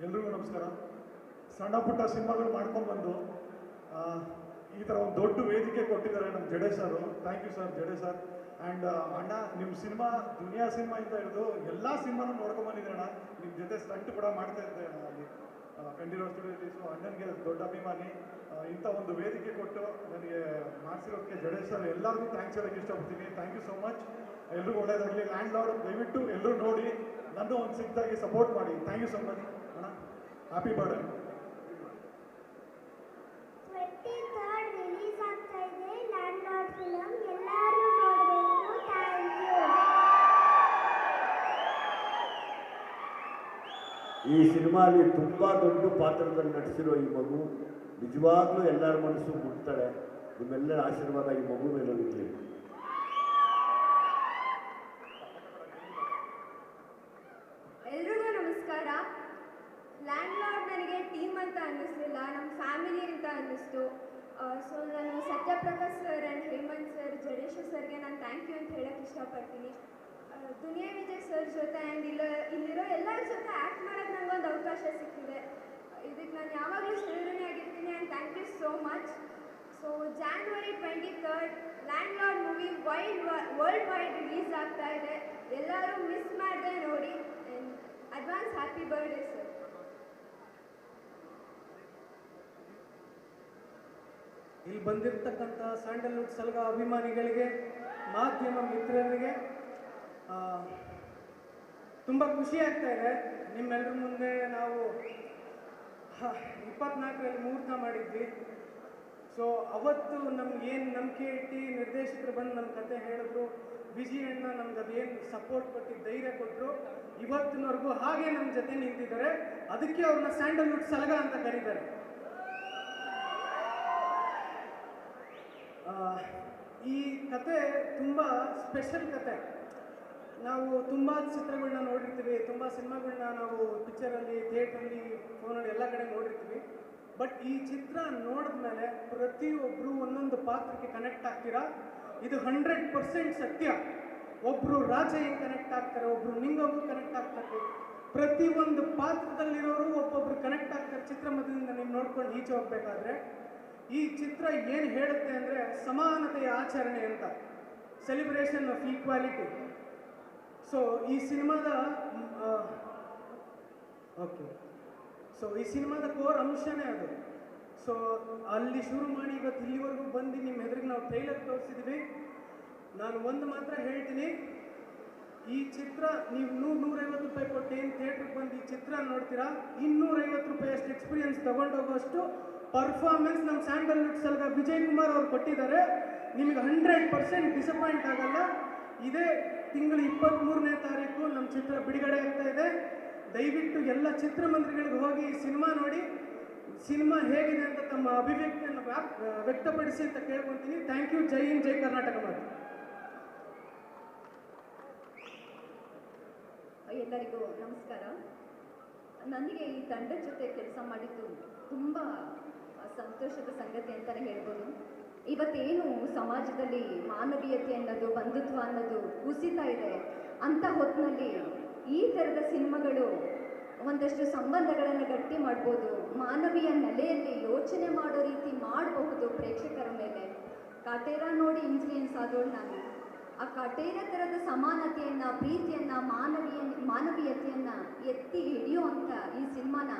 ಎಲ್ರಿಗೂ ನಮಸ್ಕಾರ. ಸಣ್ಣ ಪುಟ್ಟ ಸಿನಿಮಾಗಳು ಮಾಡ್ಕೊಂಡ್ಬಂದು ಈ ಥರ ಒಂದು ದೊಡ್ಡ ವೇದಿಕೆ ಕೊಟ್ಟಿದ್ದಾರೆ ನಮ್ಮ Jadesh sir. Thank you sir, Jadesh sir. And ಅಣ್ಣ, ನಿಮ್ಮ ಸಿನಿಮಾ ದುನಿಯಾ ಸಿನಿಮಾಯಿಂದ ಹಿಡಿದು ಎಲ್ಲ ಸಿನಿಮಾನು ನೋಡ್ಕೊಂಬಂದಿದ್ದೆ ಅಣ್ಣ. ನಿಮ್ಮ ಜೊತೆ ಸ್ಟಂಟ್ ಕೂಡ ಮಾಡ್ತಾ ಇದ್ದೆ ಅಲ್ಲಿ ಕಂಠೀರವ ಸ್ಟುಡಿಯೋದಲ್ಲಿ. ಸೊ ಅಣ್ಣನಿಗೆ ದೊಡ್ಡ ಅಭಿಮಾನಿ. ಇಂಥ ಒಂದು ವೇದಿಕೆ ಕೊಟ್ಟು ನನಗೆ ಮಾಡಿಸಿರೋದಕ್ಕೆ ಜಡೇಶ್ ಸರ್ ಎಲ್ಲರಿಗೂ ಥ್ಯಾಂಕ್ಸ್ ಹೇಳೋಕ್ಕೆ ಇಷ್ಟಪಡ್ತೀನಿ. Thank you so much. ಎಲ್ರಿಗೂ ಒಳ್ಳೇದಾಗಲಿ. ಲ್ಯಾಂಡ್ ಲಾರ್ಡ್ ದಯವಿಟ್ಟು ಎಲ್ಲರೂ ನೋಡಿ, ನನ್ನೂ ಒಂದು ಸಿಕ್ಕಾಗಿ ಸಪೋರ್ಟ್ ಮಾಡಿ. ಥ್ಯಾಂಕ್ ಯು ಸೊ ಮಚ್ ಅಣ್ಣ. Happy birthday. 23rd ರಿಲೀಸ್ ಆಗ್ತಾ ಇದೆ ಲ್ಯಾಂಡ್ ಲಾರ್ಡ್ ಫಿಲಂ. ಎಲ್ಲರೂ ನೋಡಬೇಕು. Thank you. ಈ ಸಿನಿಮಾಲಿ ತುಂಬ ದೊಡ್ಡ ಪಾತ್ರದಲ್ಲಿ ನಟಿಸಿರೋ ಈ ಮಗು ನಿಜವಾಗ್ಲೂ ಎಲ್ಲರ ಮನಸ್ಸು ಮುಟ್ತಾಳೆ. ನಿಮ್ಮೆಲ್ಲರ ಆಶೀರ್ವಾದ ಈ ಮಗು ಮೇಲೆ ಇರಲಿ. ಎಲ್ರಿಗೂ ನಮಸ್ಕಾರ. ಲ್ಯಾಂಡ್ ಲಾರ್ಡ್ ನನಗೆ ಟೀಮ್ ಅಂತ ಅನ್ನಿಸ್ಲಿಲ್ಲ, ನಮ್ಮ ಫ್ಯಾಮಿಲಿ ಅಂತ ಅನ್ನಿಸ್ತು. ಸೊ ನಾನು Satyaprakash sir and Hemant sir, Jadesh ಸರ್ಗೆ ನಾನು ಥ್ಯಾಂಕ್ ಯು ಅಂತ ಹೇಳೋಕ್ಕೆ ಇಷ್ಟಪಡ್ತೀನಿ. ದುನಿಯಾ ವಿಜಯ್ ಸರ್ ಜೊತೆ ಆ್ಯಂಡ್ ಇಲ್ಲಿರೋ ಎಲ್ಲರ ಜೊತೆ ಆ್ಯಕ್ಟ್ ಮಾಡೋಕ್ಕೆ ನನಗೊಂದು ಅವಕಾಶ ಸಿಕ್ಕಿದೆ. ಇದಕ್ಕೆ ನಾನು ಯಾವಾಗಲೂ ಚಿರಋಣಿ ಆಗಿರ್ತೀನಿ. And thank you so much. So January 23rd land lord movie worldwide release ಆಗ್ತಾ ಇದೆ. ಎಲ್ಲರೂ ಮಿಸ್ ಮಾಡದೆ ನೋಡಿ. And advance happy birthday sir. ಇಲ್ಲಿ ಬಂದಿರತಕ್ಕಂಥ ಸ್ಯಾಂಡಲ್ವುಡ್ ಸಲಗ ಅಭಿಮಾನಿಗಳಿಗೆ, ಮಾಧ್ಯಮ ಮಿತ್ರರಿಗೆ ತುಂಬ ಖುಷಿ ಆಗ್ತಾ ಇದೆ. ನಿಮ್ಮೆಲ್ಲರ ಮುಂದೆ ನಾವು 24ರಲ್ಲಿ ಮುಹೂರ್ತ ಮಾಡಿದ್ವಿ. ಸೊ ಅವತ್ತು ನಮ್ಗೇನು ನಂಬಿಕೆ ಇಟ್ಟು ನಿರ್ದೇಶಕರು ಬಂದು ನಮ್ಮ ಕತೆ ಹೇಳಿದ್ರು, ವಿಜಯಣ್ಣ ನಮ್ಗೆ ಅದೇನು ಸಪೋರ್ಟ್ ಕೊಟ್ಟು ಧೈರ್ಯ ಕೊಟ್ಟರು, ಇವತ್ತಿನವರೆಗೂ ಹಾಗೆ ನಮ್ಮ ಜೊತೆ ನಿಂತಿದ್ದಾರೆ. ಅದಕ್ಕೆ ಅವ್ರನ್ನ ಸ್ಯಾಂಡಲ್ವುಡ್ ಸಲಗ ಅಂತ ಕರೀತಾರೆ. ಈ ಕತೆ ತುಂಬ ಸ್ಪೆಷಲ್ ಕತೆ. ನಾವು ತುಂಬ ಚಿತ್ರಗಳನ್ನ ನೋಡಿರ್ತೀವಿ, ತುಂಬ ಸಿನಿಮಾಗಳನ್ನ ನಾವು ಪಿಕ್ಚರಲ್ಲಿ, ಥಿಯೇಟ್ರಲ್ಲಿ, ಫೋನಲ್ಲಿ ಎಲ್ಲ ಕಡೆ ನೋಡಿರ್ತೀವಿ. ಬಟ್ ಈ ಚಿತ್ರ ನೋಡಿದ್ಮೇಲೆ ಪ್ರತಿಯೊಬ್ಬರು ಒಂದೊಂದು ಪಾತ್ರಕ್ಕೆ ಕನೆಕ್ಟ್ ಆಗ್ತೀರಾ. ಇದು 100% ಸತ್ಯ. ಒಬ್ಬರು ರಾಜ ಹೆಂಗೆ ಕನೆಕ್ಟ್ ಆಗ್ತಾರೆ, ಒಬ್ಬರು ನಿಂಗವ್ರು ಕನೆಕ್ಟ್ ಆಗ್ತಾರೆ. ಪ್ರತಿಯೊಂದು ಪಾತ್ರದಲ್ಲಿರೋರು ಒಬ್ಬೊಬ್ರು ಕನೆಕ್ಟ್ ಆಗ್ತಾರೆ. ಚಿತ್ರಮಂದಿರದಿಂದ ನೀವು ನೋಡ್ಕೊಂಡು ಈಚೆ ಹೋಗ್ಬೇಕಾದ್ರೆ ಈ ಚಿತ್ರ ಏನು ಹೇಳುತ್ತೆ ಅಂದರೆ ಸಮಾನತೆಯ ಆಚರಣೆ ಅಂತ, ಸೆಲಿಬ್ರೇಷನ್ ಆಫ್ ಈಕ್ವಾಲಿಟಿ. ಸೊ ಈ ಸಿನಿಮಾದ ಈ ಸಿನಿಮಾದ ಕೋರ್ ಅಂಶನೇ ಅದು. ಸೊ ಅಲ್ಲಿ ಶುರು ಮಾಡಿ ಇವತ್ತು ಇಲ್ಲಿವರೆಗೂ ಬಂದು ನಿಮ್ಮ ಎದುರಿಗೆ ನಾವು ಟ್ರೈಲರ್ ತೋರಿಸಿದ್ವಿ. ನಾನು ಒಂದು ಮಾತ್ರ ಹೇಳ್ತೀನಿ, ಈ ಚಿತ್ರ ನೀವು 100-150 ರೂಪಾಯಿ ಕೊಟ್ಟು ಏನು ಥಿಯೇಟ್ರಿಗೆ ಬಂದು ಈ ಚಿತ್ರ ನೋಡ್ತೀರಾ, 250 ರೂಪಾಯಿ ಅಷ್ಟು ಎಕ್ಸ್ಪೀರಿಯನ್ಸ್ ತಗೊಂಡೋಗೋಷ್ಟು ಪರ್ಫಾರ್ಮೆನ್ಸ್ ನಮ್ಮ ಸ್ಯಾಂಡಲ್ವುಡ್ ಸಲಗ ವಿಜಯ್ ಕುಮಾರ್ ಅವ್ರು ಕೊಟ್ಟಿದ್ದಾರೆ. ನಿಮಗೆ 100% ಡಿಸಪಾಯಿಂಟ್ ಆಗಲ್ಲ. ಇದೇ ತಿಂಗಳು 23ನೇ ತಾರೀಕು ನಮ್ಮ ಚಿತ್ರ ಬಿಡುಗಡೆ ಆಗ್ತಾ ಇದೆ. ದಯವಿಟ್ಟು ಎಲ್ಲ ಚಿತ್ರಮಂದಿರಗಳಿಗೆ ಹೋಗಿ ಸಿನಿಮಾ ನೋಡಿ, ಸಿನಿಮಾ ಹೇಗಿದೆ ಅಂತ ತಮ್ಮ ಅಭಿವ್ಯಕ್ತಿಯನ್ನು ವ್ಯಕ್ತಪಡಿಸಿ ಅಂತ ಕೇಳ್ಕೊತೀನಿ. Thank you. ಜೈ ಹಿಂದ್, ಜೈ ಕರ್ನಾಟಕ. ಮಾತು ಎಲ್ಲರಿಗೂ ನಮಸ್ಕಾರ. ನನಗೆ ಈ ತಂಡದ ಜೊತೆ ಕೆಲಸ ಮಾಡಿದ್ದು ತುಂಬ ಸಂತೋಷದ ಸಂಗತಿ ಅಂತಲೇ ಹೇಳ್ಬೋದು. ಇವತ್ತೇನು ಸಮಾಜದಲ್ಲಿ ಮಾನವೀಯತೆ ಅನ್ನೋದು, ಬಂಧುತ್ವ ಅನ್ನೋದು ಕುಸಿತಾ ಇದೆ ಅಂತ ಹೊತ್ತಿನಲ್ಲಿ ಈ ಥರದ ಸಿನಿಮಾಗಳು ಒಂದಷ್ಟು ಸಂಬಂಧಗಳನ್ನು ಗಟ್ಟಿ ಮಾಡ್ಬೋದು, ಮಾನವೀಯ ನೆಲೆಯಲ್ಲಿ ಯೋಚನೆ ಮಾಡೋ ರೀತಿ ಮಾಡಬಹುದು ಪ್ರೇಕ್ಷಕರ ಮೇಲೆ. ಕಾಟೇರ ನೋಡಿ ಇನ್ಫ್ಲೂಯೆನ್ಸ್ ಆದೋಳು ನಾನು. ಆ ಕಾಟೇರ ಥರದ ಸಮಾನತೆಯನ್ನು, ಪ್ರೀತಿಯನ್ನು, ಮಾನವೀಯತೆಯನ್ನು ಎತ್ತಿ ಹಿಡಿಯುವಂಥ ಈ ಸಿನಿಮಾನ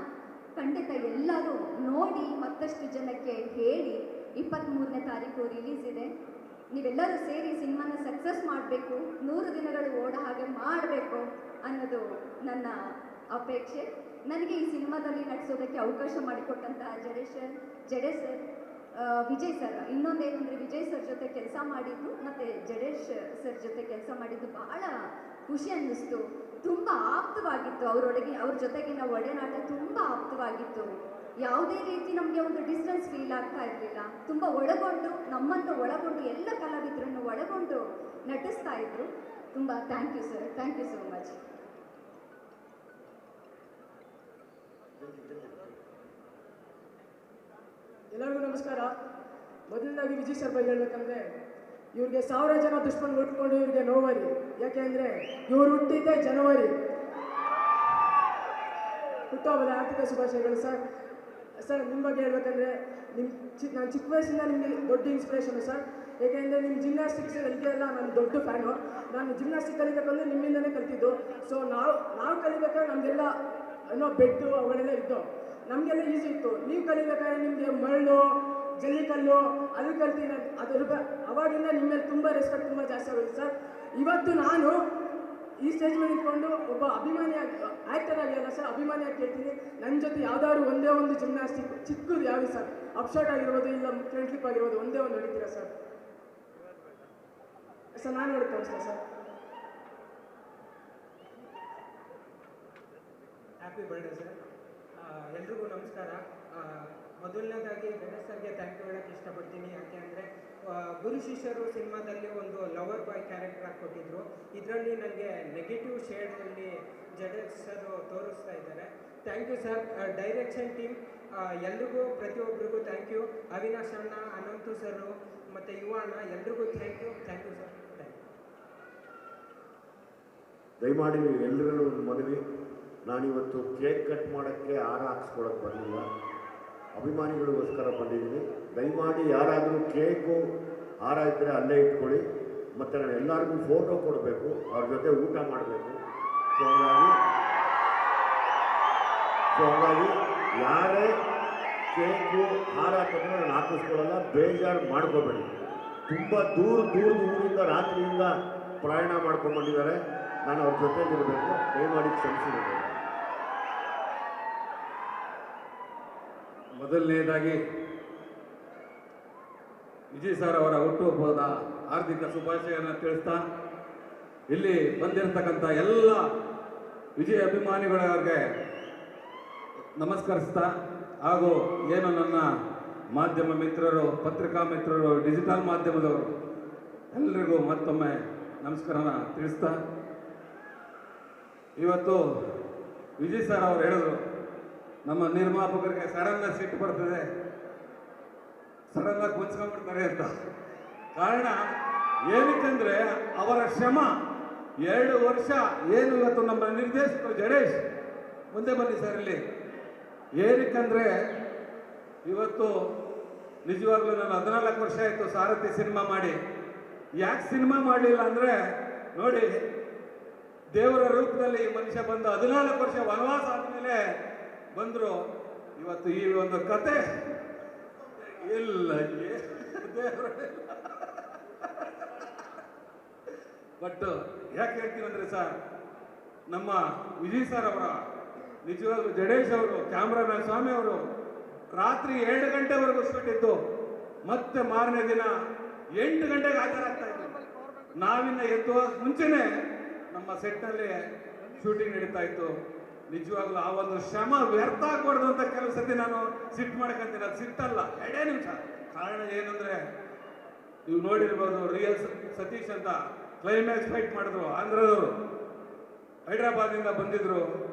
ಖಂಡಿತ ಎಲ್ಲರೂ ನೋಡಿ ಮತ್ತಷ್ಟು ಜನಕ್ಕೆ ಹೇಳಿ. 23ನೇ ತಾರೀಕು ರಿಲೀಸ್ ಇದೆ. ನೀವೆಲ್ಲರೂ ಸೇರಿ ಸಿನಿಮಾನ ಸಕ್ಸಸ್ ಮಾಡಬೇಕು, 100 ದಿನಗಳು ಓಡ ಹಾಗೆ ಮಾಡಬೇಕು ಅನ್ನೋದು ನನ್ನ ಅಪೇಕ್ಷೆ. ನನಗೆ ಈ ಸಿನಿಮಾದಲ್ಲಿ ನಟಿಸೋದಕ್ಕೆ ಅವಕಾಶ ಮಾಡಿಕೊಟ್ಟಂತಹ ಜಡೇಶ್ ಸರ್, ವಿಜಯ್ ಸರ್, ಇನ್ನೊಂದೇನೆಂದರೆ ವಿಜಯ್ ಸರ್ ಜೊತೆ ಕೆಲಸ ಮಾಡಿದ್ದು ಮತ್ತು ಜಡೇಶ್ ಸರ್ ಜೊತೆ ಕೆಲಸ ಮಾಡಿದ್ದು ಬಹಳ ಖುಷಿ ಅನ್ನಿಸ್ತು. ತುಂಬ ಆಪ್ತವಾಗಿತ್ತು, ಅವ್ರ ಜೊತೆಗಿನ ಒಡನಾಟ ತುಂಬ ಆಪ್ತವಾಗಿತ್ತು. ಯಾವುದೇ ರೀತಿ ನಮಗೆ ಒಂದು ಡಿಸ್ಟೆನ್ಸ್ ಫೀಲ್ ಆಗ್ತಾ ಇರಲಿಲ್ಲ. ತುಂಬ ಒಳಗೊಂಡು, ನಮ್ಮನ್ನು ಒಳಗೊಂಡು, ಎಲ್ಲ ಕಲಾವಿದರನ್ನು ಒಳಗೊಂಡು ನಟಿಸ್ತಾ ಇದ್ರು. ತುಂಬ thank you sir, thank you so much. ಎಲ್ಲರಿಗೂ ನಮಸ್ಕಾರ. ಮೊದಲನೇದಾಗಿ ವಿಜಯ್ ಸರ್ ಬಗ್ಗೆ ಹೇಳ್ಬೇಕಂದ್ರೆ, ಇವ್ರಿಗೆ 1000 ಜನ ದುಶ್ಮನ್ ಉಟ್ಕೊಂಡು ಇವ್ರಿಗೆ ನೋವರಿ. ಯಾಕೆಂದ್ರೆ ಇವ್ರು ಹುಟ್ಟಿದ್ದೆ ಜನವರಿ. ಹುಟ್ಟುಹಬ್ಬದ ಆರ್ಥಿಕ ಶುಭಾಶಯಗಳು ಸರ್. ಸರ್ ನಿಮ್ಮ ಬಗ್ಗೆ ಹೇಳ್ಬೇಕಂದ್ರೆ, ನಾನು ಚಿಕ್ಕ ವಯಸ್ಸಿಂದ ನಿಮಗೆ ದೊಡ್ಡ ಇನ್ಸ್ಪಿರೇಷನು ಸರ್. ಏಕೆಂದರೆ ನಿಮ್ಮ ಜಿಮ್ನಾಸ್ಟಿಕ್ಸ್ ಇದೆಲ್ಲ ನಾನು ದೊಡ್ಡ ಫ್ಯಾನು. ನಾನು ಜಿಮ್ನಾಸ್ಟಿಕ್ ಕಲಿಬೇಕಂದ್ರೆ ನಿಮ್ಮಿಂದಲೇ ಕಲ್ತಿದ್ದು. ಸೊ ನಾವು ಕಲಿಬೇಕಾದ್ರೆ ನಮಗೆಲ್ಲ ಬೆಡ್ಡು ಅವುಗಳೆಲ್ಲ ಇದ್ದು ನಮಗೆಲ್ಲ ಈಸಿ ಇತ್ತು. ನೀವು ಕಲಿಬೇಕಾದ್ರೆ ನಿಮಗೆ ಮರಳು, ಜಲ್ಲಿಕಲ್ಲು ಅದು ಕಲ್ತೀನಿ. ಅವಾಗಿಂದ ನಿಮ್ಮ ಮೇಲೆ ತುಂಬ ರೆಸ್ಪೆಕ್ಟ್ ತುಂಬ ಜಾಸ್ತಿ ಆಗುತ್ತೆ ಸರ್. ಇವತ್ತು ನಾನು ಈ ಸ್ಟೇಜ್ ಮೇಲೆ ನಿಂತ್ಕೊಂಡು ಒಬ್ಬ ಅಭಿಮಾನಿಯಾಗಿ, ಆ್ಯಕ್ಟರ್ ಆಗಿ ಅಲ್ಲ ಸರ್, ಅಭಿಮಾನಿಯಾಗಿ ಕೇಳ್ತೀನಿ, ನನ್ನ ಜೊತೆ ಯಾವುದಾದ್ರು ಒಂದೇ ಒಂದು ಜಿಮ್ನಾಸ್ಟಿಕ್ ಚಿಕ್ಕದು ಯಾವುದು ಸರ್, ಅಪ್ಶಾಟ್ ಆಗಿರ್ಬೋದು, ಇಲ್ಲ ಫ್ರಂಟ್ ಕ್ಲಿಪ್ ಆಗಿರ್ಬೋದು, ಒಂದೇ ಒಂದು ಹೊಡಿತೀರಾ ಸರ್? ಸರ್ ನಾನು ನೋಡಿ ತೋರಿಸ್ತಾ ಸರ್. Happy birthday sir. ಎಲ್ರಿಗೂ ನಮಸ್ಕಾರ. ಮೊದಲನೇದಾಗಿ ಗಣೇಶ್ ಸರ್ಗೆ ಥ್ಯಾಂಕ್ ಯು ಹೇಳೋಕ್ಕೆ ಇಷ್ಟಪಡ್ತೀನಿ. ಯಾಕೆ ಅಂದರೆ ಗುರು ಶಿಷ್ಯರು ಸಿನಿಮಾದಲ್ಲಿ ಒಂದು ಲವರ್ ಬಾಯ್ ಕ್ಯಾರೆಕ್ಟರ್ ಆಗಿ ಕೊಟ್ಟಿದ್ರು. ಇದರಲ್ಲಿ ನನಗೆ ನೆಗೆಟಿವ್ ಶೇಡಲ್ಲಿ ಜಡೇಶ್ ಸರ್ ತೋರಿಸ್ತಾ ಇದ್ದಾರೆ. Thank you sir. Direction team ಎಲ್ರಿಗೂ, ಪ್ರತಿಯೊಬ್ಬರಿಗೂ ಥ್ಯಾಂಕ್ ಯು. ಅವಿನಾಶ್ ಅಣ್ಣ, ಅನಂತು ಸರು ಮತ್ತು ಯುವ ಅಣ್ಣ ಎಲ್ರಿಗೂ thank you sir. Thank you. ದಯಮಾಡಿ ಎಲ್ಲರೂ ಮನವಿ, ನಾನಿವತ್ತು ಕೇಕ್ ಕಟ್ ಮಾಡೋಕ್ಕೆ ಹಾರ ಹಾಕ್ಸ್ಕೊಳಕ್ಕೆ ಬರಲಿಲ್ಲ, ಅಭಿಮಾನಿಗಳಿಗೋಸ್ಕರ ಬಂದಿದ್ದೀನಿ. ದಯಮಾಡಿ ಯಾರಾದರೂ ಕೇಕು ಹಾರ ಇದ್ದರೆ ಅಲ್ಲೇ ಇಟ್ಕೊಳ್ಳಿ. ಮತ್ತು ನಾನು ಎಲ್ಲರಿಗೂ ಫೋಟೋ ಕೊಡಬೇಕು, ಅವ್ರ ಜೊತೆ ಊಟ ಮಾಡಬೇಕು. ಸೊ ಹಾಗಾಗಿ ಯಾರೇ ಕೇಕು ಹಾರ ತಂದರೆ ನಾನು ಹಾಕಿಸ್ಕೊಳ್ಳಲ್ಲ, ಬೇಜಾರು ಮಾಡ್ಕೋಬೇಡಿ. ತುಂಬ ಊರಿಂದ ರಾತ್ರಿಯಿಂದ ಪ್ರಯಾಣ ಮಾಡ್ಕೊಂಡ್ಬಂದಿದ್ದಾರೆ. ನಾನು ಅವ್ರ ಜೊತೆಲಿರಬೇಕು, ದಯಮಾಡಿ ಕ್ಷಮಿಸಿದ್ದೇನೆ. ಮೊದಲನೇದಾಗಿ ವಿಜಯ್ ಸರ್ ಅವರ ಹುಟ್ಟುಹಬ್ಬದ ಹಾರ್ದಿಕ ಶುಭಾಶಯವನ್ನು ತಿಳಿಸ್ತಾ, ಇಲ್ಲಿ ಬಂದಿರತಕ್ಕಂಥ ಎಲ್ಲ ವಿಜಯ್ ಅಭಿಮಾನಿಗಳವ್ರಿಗೆ ನಮಸ್ಕರಿಸ್ತಾ, ಹಾಗೂ ಏನು ನನ್ನ ಮಾಧ್ಯಮ ಮಿತ್ರರು, ಪತ್ರಿಕಾ ಮಿತ್ರರು, ಡಿಜಿಟಲ್ ಮಾಧ್ಯಮದವರು ಎಲ್ರಿಗೂ ಮತ್ತೊಮ್ಮೆ ನಮಸ್ಕಾರನ ತಿಳಿಸ್ತಾ, ಇವತ್ತು ವಿಜಯ್ ಸರ್ ಅವರು ಹೇಳಿದ್ರು, ನಮ್ಮ ನಿರ್ಮಾಪಕರಿಗೆ ಸಡನ್ನಾಗಿ ಸಿಟ್ಟು ಬರ್ತದೆ, ಸಡನ್ನಾಗಿ ಕುಂಚ್ಕೊಂಡ್ಬಿಡ್ತಾರೆ ಅಂತ. ಕಾರಣ ಏನಕ್ಕಂದ್ರೆ ಅವರ ಶ್ರಮ 2 ವರ್ಷ ಏನು ಇವತ್ತು ನಮ್ಮ ನಿರ್ದೇಶಕರು ಜಡೇಶ್ ಮುಂದೆ ಬನ್ನಿ ಸರ್ ಇಲ್ಲಿ. ಏನಕ್ಕಂದ್ರೆ ಇವತ್ತು ನಿಜವಾಗ್ಲೂ ನಾನು 14 ವರ್ಷ ಆಯಿತು ಸಾರಥಿ ಸಿನಿಮಾ ಮಾಡಿ. ಯಾಕೆ ಸಿನಿಮಾ ಮಾಡಲಿಲ್ಲ ಅಂದರೆ, ನೋಡಿ ದೇವರ ರೂಪದಲ್ಲಿ ಈ ಮನುಷ್ಯ ಬಂದು 14 ವರ್ಷ ವನವಾಸ ಆದಮೇಲೆ ಬಂದರು. ಇವತ್ತು ಈ ಒಂದು ಕತೆ ಇಲ್ಲ ಬಟ್ ಯಾಕೆ ಹೇಳ್ತೀವಿ ಅಂದರೆ ಸರ್, ನಮ್ಮ ವಿಜಯ್ ಸರ್ ಅವರ ನಿಜವಾಗ್ಲೂ ಜಡೇಶ್ ಅವರು, ಕ್ಯಾಮ್ರಾಮ್ಯಾನ್ ಸ್ವಾಮಿ ಅವರು ರಾತ್ರಿ 2 ಗಂಟೆವರೆಗೂ ಶೂಟ್ ಇದ್ದು, ಮತ್ತೆ ಮಾರನೇ ದಿನ 8 ಗಂಟೆಗೆ ಹಾಜರಾಗ್ತಾ ಇದ್ರು. ನಾವಿನ್ನ ಎತ್ತುವ ಮುಂಚೆನೆ ನಮ್ಮ ಸೆಟ್ನಲ್ಲಿ ಶೂಟಿಂಗ್ ನಡೀತಾ ಇತ್ತು. ನಿಜವಾಗ್ಲೂ ಆ ಒಂದು ಶ್ರಮ ವ್ಯರ್ಥ ಆಗ್ಬಾರ್ದು ಅಂತ ಕೆಲವು ಸತಿ ನಾನು ಸಿಟ್ಟು ಮಾಡ್ಕೊಂತೀನಿ. ಅದು ಸಿಟ್ಟಲ್ಲ, 2 ನಿಮಿಷ. ಕಾರಣ ಏನಂದ್ರೆ, ನೀವು ನೋಡಿರ್ಬೋದು, ರಿಯಲ್ ಸತೀಶ್ ಅಂತ ಕ್ಲೈಮ್ಯಾಕ್ಸ್ ಫೈಟ್ ಮಾಡಿದ್ರು ಆಂಧ್ರದವರು, ಹೈದ್ರಾಬಾದಿಂದ ಬಂದಿದ್ರು.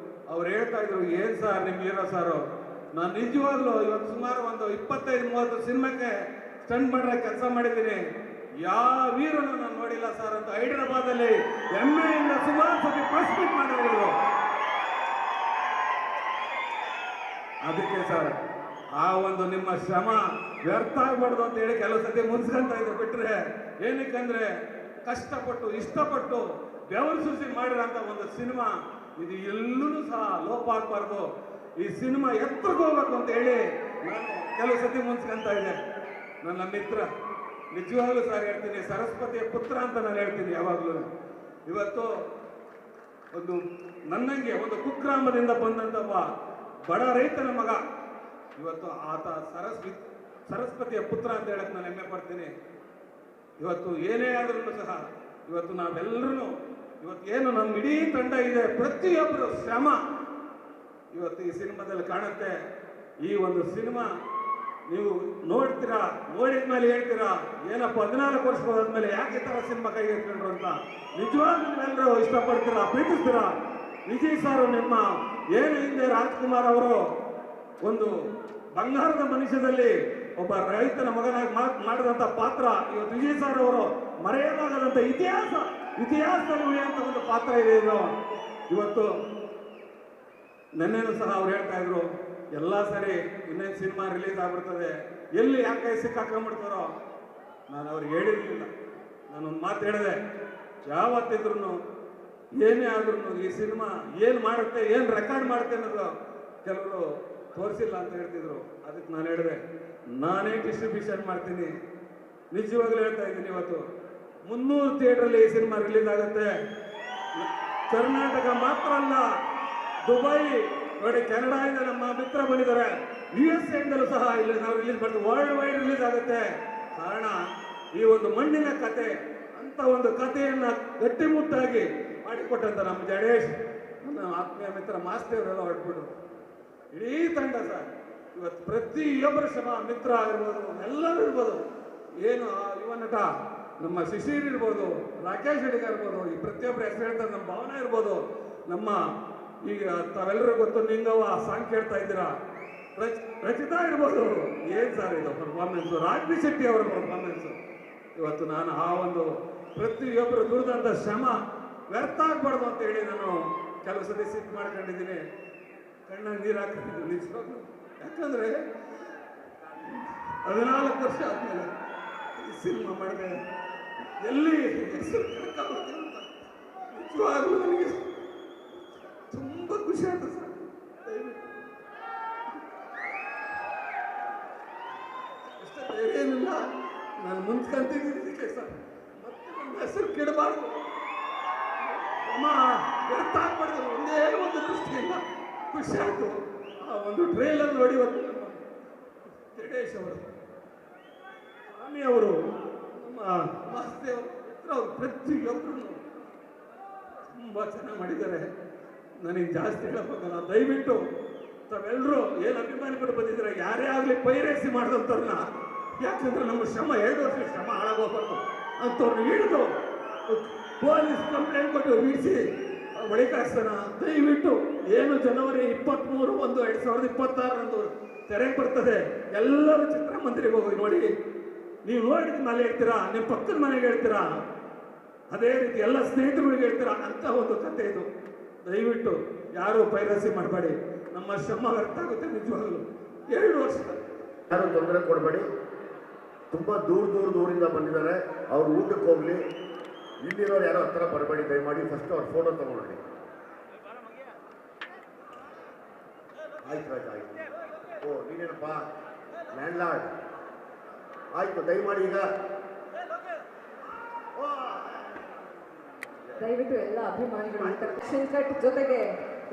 ಅವ್ರು ಹೇಳ್ತಾ ಇದ್ರು, ಏನ್ ಸರ್ ನಿಮ್ಗೆ ಹೀರೋ ಸಾರು. ನಾನು ನಿಜವಾಗ್ಲೂ ಇವತ್ತು ಸುಮಾರು ಒಂದು 25-30 ಸಿನಿಮಾಕ್ಕೆ ಸ್ಟಂಟ್ ಮಾಡ್ರೆ ಕೆಲಸ ಮಾಡಿದ್ದೀನಿ, ಯಾವ ವೀರನು ನಾನು ನೋಡಿಲ್ಲ ಸರ್ ಅಂತ ಹೈದ್ರಾಬಾದಲ್ಲಿ ಹೆಮ್ಮೆಯಿಂದ ಸುಮಾರು ಸತಿ ಪ್ರೆಸ್ ಮೀಟ್ ಮಾಡಿದ್ರು. ಅದಕ್ಕೆ ಸರ್ ಆ ಒಂದು ನಿಮ್ಮ ಶ್ರಮ ವ್ಯರ್ಥ ಆಗ್ಬಾರ್ದು ಅಂತ ಹೇಳಿ ಕೆಲವು ಸತಿ ಮುನ್ಸ್ಕೊಂತ ಇದ್ರು. ಬಿಟ್ರೆ ಏನಕ್ಕಂದ್ರೆ ಕಷ್ಟಪಟ್ಟು ಇಷ್ಟಪಟ್ಟು ಬೆವರು ಸುರಿಸಿ ಮಾಡಿರೋಂಥ ಒಂದು ಸಿನಿಮಾ ಇದು ಎಲ್ಲೂ ಸಹ ಲೋಪ ಆಗ್ಬಾರ್ದು. ಈ ಸಿನಿಮಾ ಎತ್ತರಕ್ಕೆ ಹೋಗ್ಬೇಕು ಅಂತ ಹೇಳಿ ನಾನು ಕೆಲವು ಸತಿ ಮುನ್ಸ್ಕೊಂತ ಇದ್ದೆ. ನನ್ನ ಮಿತ್ರ ನಿಜವಾಗ್ಲೂ ಸರ್ ಹೇಳ್ತೀನಿ, ಸರಸ್ವತಿಯ ಪುತ್ರ ಅಂತ ನಾನು ಹೇಳ್ತೀನಿ ಯಾವಾಗಲೂ. ಇವತ್ತು ಒಂದು ನನ್ನಂಗೆ ಒಂದು ಕುಗ್ರಾಮದಿಂದ ಬಂದಂಥ ಒಬ್ಬ ಬಡ ರೈತನ ಮಗ ಇವತ್ತು ಆತ ಸರಸ್ವತಿಯ ಪುತ್ರ ಅಂತ ಹೇಳಕ್ ನಾನು ಹೆಮ್ಮೆ ಪಡ್ತೀನಿ. ಇವತ್ತು ಏನೇ ಆದ್ರೂ ಸಹ ಇವತ್ತು ನಾವೆಲ್ಲರೂ ಇವತ್ತು ಏನು ನಮ್ಮ ಇಡೀ ತಂಡ ಇದೆ, ಪ್ರತಿಯೊಬ್ಬರು ಶ್ರಮ ಇವತ್ತು ಈ ಸಿನಿಮಾದಲ್ಲಿ ಕಾಣುತ್ತೆ. ಈ ಒಂದು ಸಿನಿಮಾ ನೀವು ನೋಡ್ತೀರಾ, ನೋಡಿದ್ಮೇಲೆ ಹೇಳ್ತೀರಾ ಏನಪ್ಪ 14 ವರ್ಷ ಹೋದ್ಮೇಲೆ ಯಾಕೆ ತರ ಸಿನಿಮಾ ಕೈ ಎತ್ಕೊಂಡ್ರು ಅಂತ. ನಿಜವಾಗ್ಲೂ ನೀವೆಲ್ಲರೂ ಇಷ್ಟಪಡ್ತೀರಾ, ಪ್ರೀತಿಸ್ತೀರಾ. ವಿಜಯ್ ಸರ್ ನಿಮ್ಮ ಏನು ಹಿಂದೆ ರಾಜ್ಕುಮಾರ್ ಅವರು ಒಂದು ಬಂಗಾರದ ಮನುಷ್ಯದಲ್ಲಿ ಒಬ್ಬ ರೈತನ ಮಗನಾಗಿ ಮಾಡಿದಂಥ ಪಾತ್ರ ಇವತ್ತು ವಿಜಯ್ ಸರ್ ಅವರು ಮರೆಯಲಾಗದಂಥ ಇತಿಹಾಸದಲ್ಲಿ ಉಳಿಯುವಂಥ ಒಂದು ಪಾತ್ರ ಇದೆ ಇದು. ಇವತ್ತು ನೆನ್ನೆನೂ ಸಹ ಅವ್ರು ಹೇಳ್ತಾ ಇದ್ರು ಎಲ್ಲ ಸರಿ ಇನ್ನೇನು ಸಿನಿಮಾ ರಿಲೀಸ್ ಆಗ್ಬಿಡ್ತದೆ, ಎಲ್ಲಿ ಯಾಕೆ ಸಿಕ್ಕಾಕೊಂಡ್ಬಿಡ್ತಾರೋ. ನಾನು ಅವ್ರಿಗೆ ಹೇಳಿರಲಿಲ್ಲ, ನಾನೊಂದು ಮಾತು ಹೇಳಿದೆ, ಯಾವತ್ತಿದ್ರು ಏನೇ ಆದ್ರೂ ಈ ಸಿನಿಮಾ ಏನು ಮಾಡುತ್ತೆ, ಏನು ರೆಕಾರ್ಡ್ ಮಾಡುತ್ತೆ ಅನ್ನೋದು ಕೆಲವರು ತೋರಿಸಿಲ್ಲ ಅಂತ ಹೇಳ್ತಿದ್ರು. ಅದಕ್ಕೆ ನಾನು ಹೇಳಿದೆ, ನಾನೇ ಡಿಸ್ಟ್ರಿಬ್ಯೂಷನ್ ಮಾಡ್ತೀನಿ. ನಿಜವಾಗ್ಲೂ ಹೇಳ್ತಾ ಇದ್ದೀನಿ, ಇವತ್ತು 300 ಥಿಯೇಟ್ರಲ್ಲಿ ಈ ಸಿನಿಮಾ ರಿಲೀಸ್ ಆಗುತ್ತೆ. ಕರ್ನಾಟಕ ಮಾತ್ರ ಅಲ್ಲ, ದುಬೈ ನೋಡಿ, ಕೆನಡಾದಿಂದ ನಮ್ಮ ಮಿತ್ರ ಬಂದಿದ್ದಾರೆ, USA ಇಂದಲೂ ಸಹ ಇಲ್ಲಿ ನಾವು ರಿಲೀಸ್ ಮಾಡ್ತೀವಿ. ವರ್ಲ್ಡ್ ವೈಡ್ ರಿಲೀಸ್ ಆಗುತ್ತೆ. ಕಾರಣ ಈ ಒಂದು ಮಣ್ಣಿನ ಕತೆ ಅಂತ ಒಂದು ಕಥೆಯನ್ನ ಗಟ್ಟಿಮುಟ್ಟಾಗಿ ಮಾಡಿಕೊಟ್ಟಂತ ನಮ್ಮ ಜಡೇಶ್, ನನ್ನ ಆತ್ಮೀಯ ಮಿತ್ರ ಮಾಸ್ತಿಯವರೆಲ್ಲ ಹೊರಟ್ಬಿಟ್ರು. ಇಡೀ ತಂಡ ಸರ್ ಇವತ್ತು ಪ್ರತಿಯೊಬ್ಬರ ಶ್ರಮ, ಮಿತ್ರ ಆಗಿರ್ಬೋದು, ಎಲ್ಲರೂ ಇರ್ಬೋದು. ಏನು ಯುವ ನಟ ನಮ್ಮ ಶಿಶಿರ್ ಇರ್ಬೋದು, ರಾಕೇಶ್ ಅಡಿಗ ಇರ್ಬೋದು, ಈ ಪ್ರತಿಯೊಬ್ಬರ ಹೆಸರು ಹೇಳ್ತಾರೆ, ನಮ್ಮ ಭಾವನ ಇರ್ಬೋದು, ನಮ್ಮ ಈಗ ತಾವೆಲ್ಲರೂ ಗೊತ್ತು ನಿಂಗವ್ವ ಸಾಂಗ್ ಕೇಳ್ತಾ ಇದ್ದೀರಾ, ರಚಿತಾ ಇರ್ಬೋದು. ಏನ್ ಸರ್ ಇದು ಪರ್ಫಾರ್ಮೆನ್ಸು, ರಾಜ್ಬಿ ಶೆಟ್ಟಿ ಅವರ ಪರ್ಫಾರ್ಮೆನ್ಸು. ಇವತ್ತು ನಾನು ಆ ಒಂದು ಪ್ರತಿಯೊಬ್ಬರು ದುಡಿದಂಥ ಶ್ರಮ ವ್ಯರ್ಥ ಆಗ್ಬಾರ್ದು ಅಂತ ಹೇಳಿ ನಾನು ಕೆಲವು ಸತಿ ಸಿಟ್ಟು ಮಾಡ್ಕೊಂಡಿದ್ದೀನಿ, ಕಣ್ಣಾಗ ನೀರು ಹಾಕೊಂಡಿದ್ದೀನಿ ನಿಜವಾಗ್ಲು. ಯಾಕಂದ್ರೆ 14 ವರ್ಷ ಆದ್ಮೇಲೆ ಈ ಸಿನಿಮಾ ಮಾಡಿದೆ, ಎಲ್ಲಿ ನಿಜವಾಗ್ಲೂ ನನಗೆ ತುಂಬ ಖುಷಿ ಆಯ್ತು ಸರ್. ಅಷ್ಟೇ, ಏನಿಲ್ಲ, ನಾನು ಮುಂಚ್ಕೊಂತಿದ್ದಕ್ಕೆ ಸರ್ ಮತ್ತೆ ನನ್ನ ಹೆಸರು ಕೆಡಬಾರ್ದು, ಅಮ್ಮ ವ್ಯರ್ಥ ಆಗ್ಬಾರ್ದು, ಒಂದೇ ಒಂದು ದೃಷ್ಟಿಯಿಂದ ಖುಷಿ ಆಯ್ತು. ಆ ಒಂದು ಟ್ರೇಲರ್ ನೋಡಿ ಇವತ್ತು ನಮ್ಮ ಜಡೇಶ್ ಅವರು, ಸ್ವಾಮಿ ಅವರು, ನಮ್ಮ ಮಾಸ್ತಿ ಅವರು ಪ್ರತಿಯೊಬ್ಬರು ತುಂಬ ಚೆನ್ನಾಗಿ ಮಾಡಿದ್ದಾರೆ. ನನಗೆ ಜಾಸ್ತಿ ಹೇಳೋಕ್ಕಾಗಲ್ಲ. ದಯವಿಟ್ಟು ತಾವೆಲ್ಲರೂ ಏನು ಅಭಿಮಾನಿಗಳು ಬಂದಿದ್ದಾರೆ, ಯಾರೇ ಆಗಲಿ ಪೈರೇಸಿ ಮಾಡಿದಂಥವ್ರನ್ನ, ಯಾಕಂದ್ರೆ ನಮ್ಮ ಶ್ರಮ 2 ವರ್ಷ ಶ್ರಮ ಹಾಳಾಗೋಗ್ಬಾರ್ದು ಅಂಥವ್ರನ್ನ ಹಿಡಿದು ಪೊಲೀಸ್ ಕಂಪ್ಲೇಂಟ್ ಕೊಟ್ಟು ಹಿಡಿಸಿ ಬಳಿಕ ಹಾಕ್ಸೋಣ. ದಯವಿಟ್ಟು ಏನು ಜನವರಿ 23/1/2026 ತೆರೆಗೆ ಬರ್ತದೆ. ಎಲ್ಲರೂ ಚಿತ್ರಮಂದಿರಿಗೆ ಹೋಗಿ ನೋಡಿ. ನೀವು ನೋಡಿದ ಮೇಲೆ ಹೇಳ್ತೀರಾ, ನಿಮ್ಮ ಪಕ್ಕದ ಮನೆಗೆ ಹೇಳ್ತೀರಾ, ಅದೇ ರೀತಿ ಎಲ್ಲ ಸ್ನೇಹಿತರುಗಳಿಗೆ ಹೇಳ್ತೀರಾ ಅಂತ ಒಂದು ಕಥೆ ಇದು. ದಯವಿಟ್ಟು ಯಾರು ಪೈರಸಿ ಮಾಡಬೇಡಿ, ನಮ್ಮ ಶ್ರಮ ವ್ಯರ್ಥ ಆಗುತ್ತೆ ನಿಜವಾಗಲು. 2 ವರ್ಷ ಯಾರು ತೊಂದರೆ ಕೊಡಬೇಡಿ. ತುಂಬ ದೂರದಿಂದ ಬಂದಿದ್ದಾರೆ, ಅವ್ರು ಊಟಕ್ಕೆ ಹೋಗ್ಲಿ. ಇಲ್ಲಿರೋರು ಯಾರೋ ಹತ್ರ ಬರಬೇಡಿ ದಯಮಾಡಿ. ಫಸ್ಟ್ ಅವ್ರ ಫೋಟೋ ತಗೊಳ್ಳಿ. ಆಯ್ತು ಆಯ್ತು ಆಯ್ತು. ಓ ನೀನೇನಪ್ಪ ಲ್ಯಾಂಡ್ ಲಾರ್ಡ್? ಆಯ್ತು, ದಯಮಾಡಿ ಈಗ ದಯವಿಟ್ಟು ಎಲ್ಲ ಅಭಿಮಾನಿಗಳು ಕಟ್ ಜೊತೆಗೆ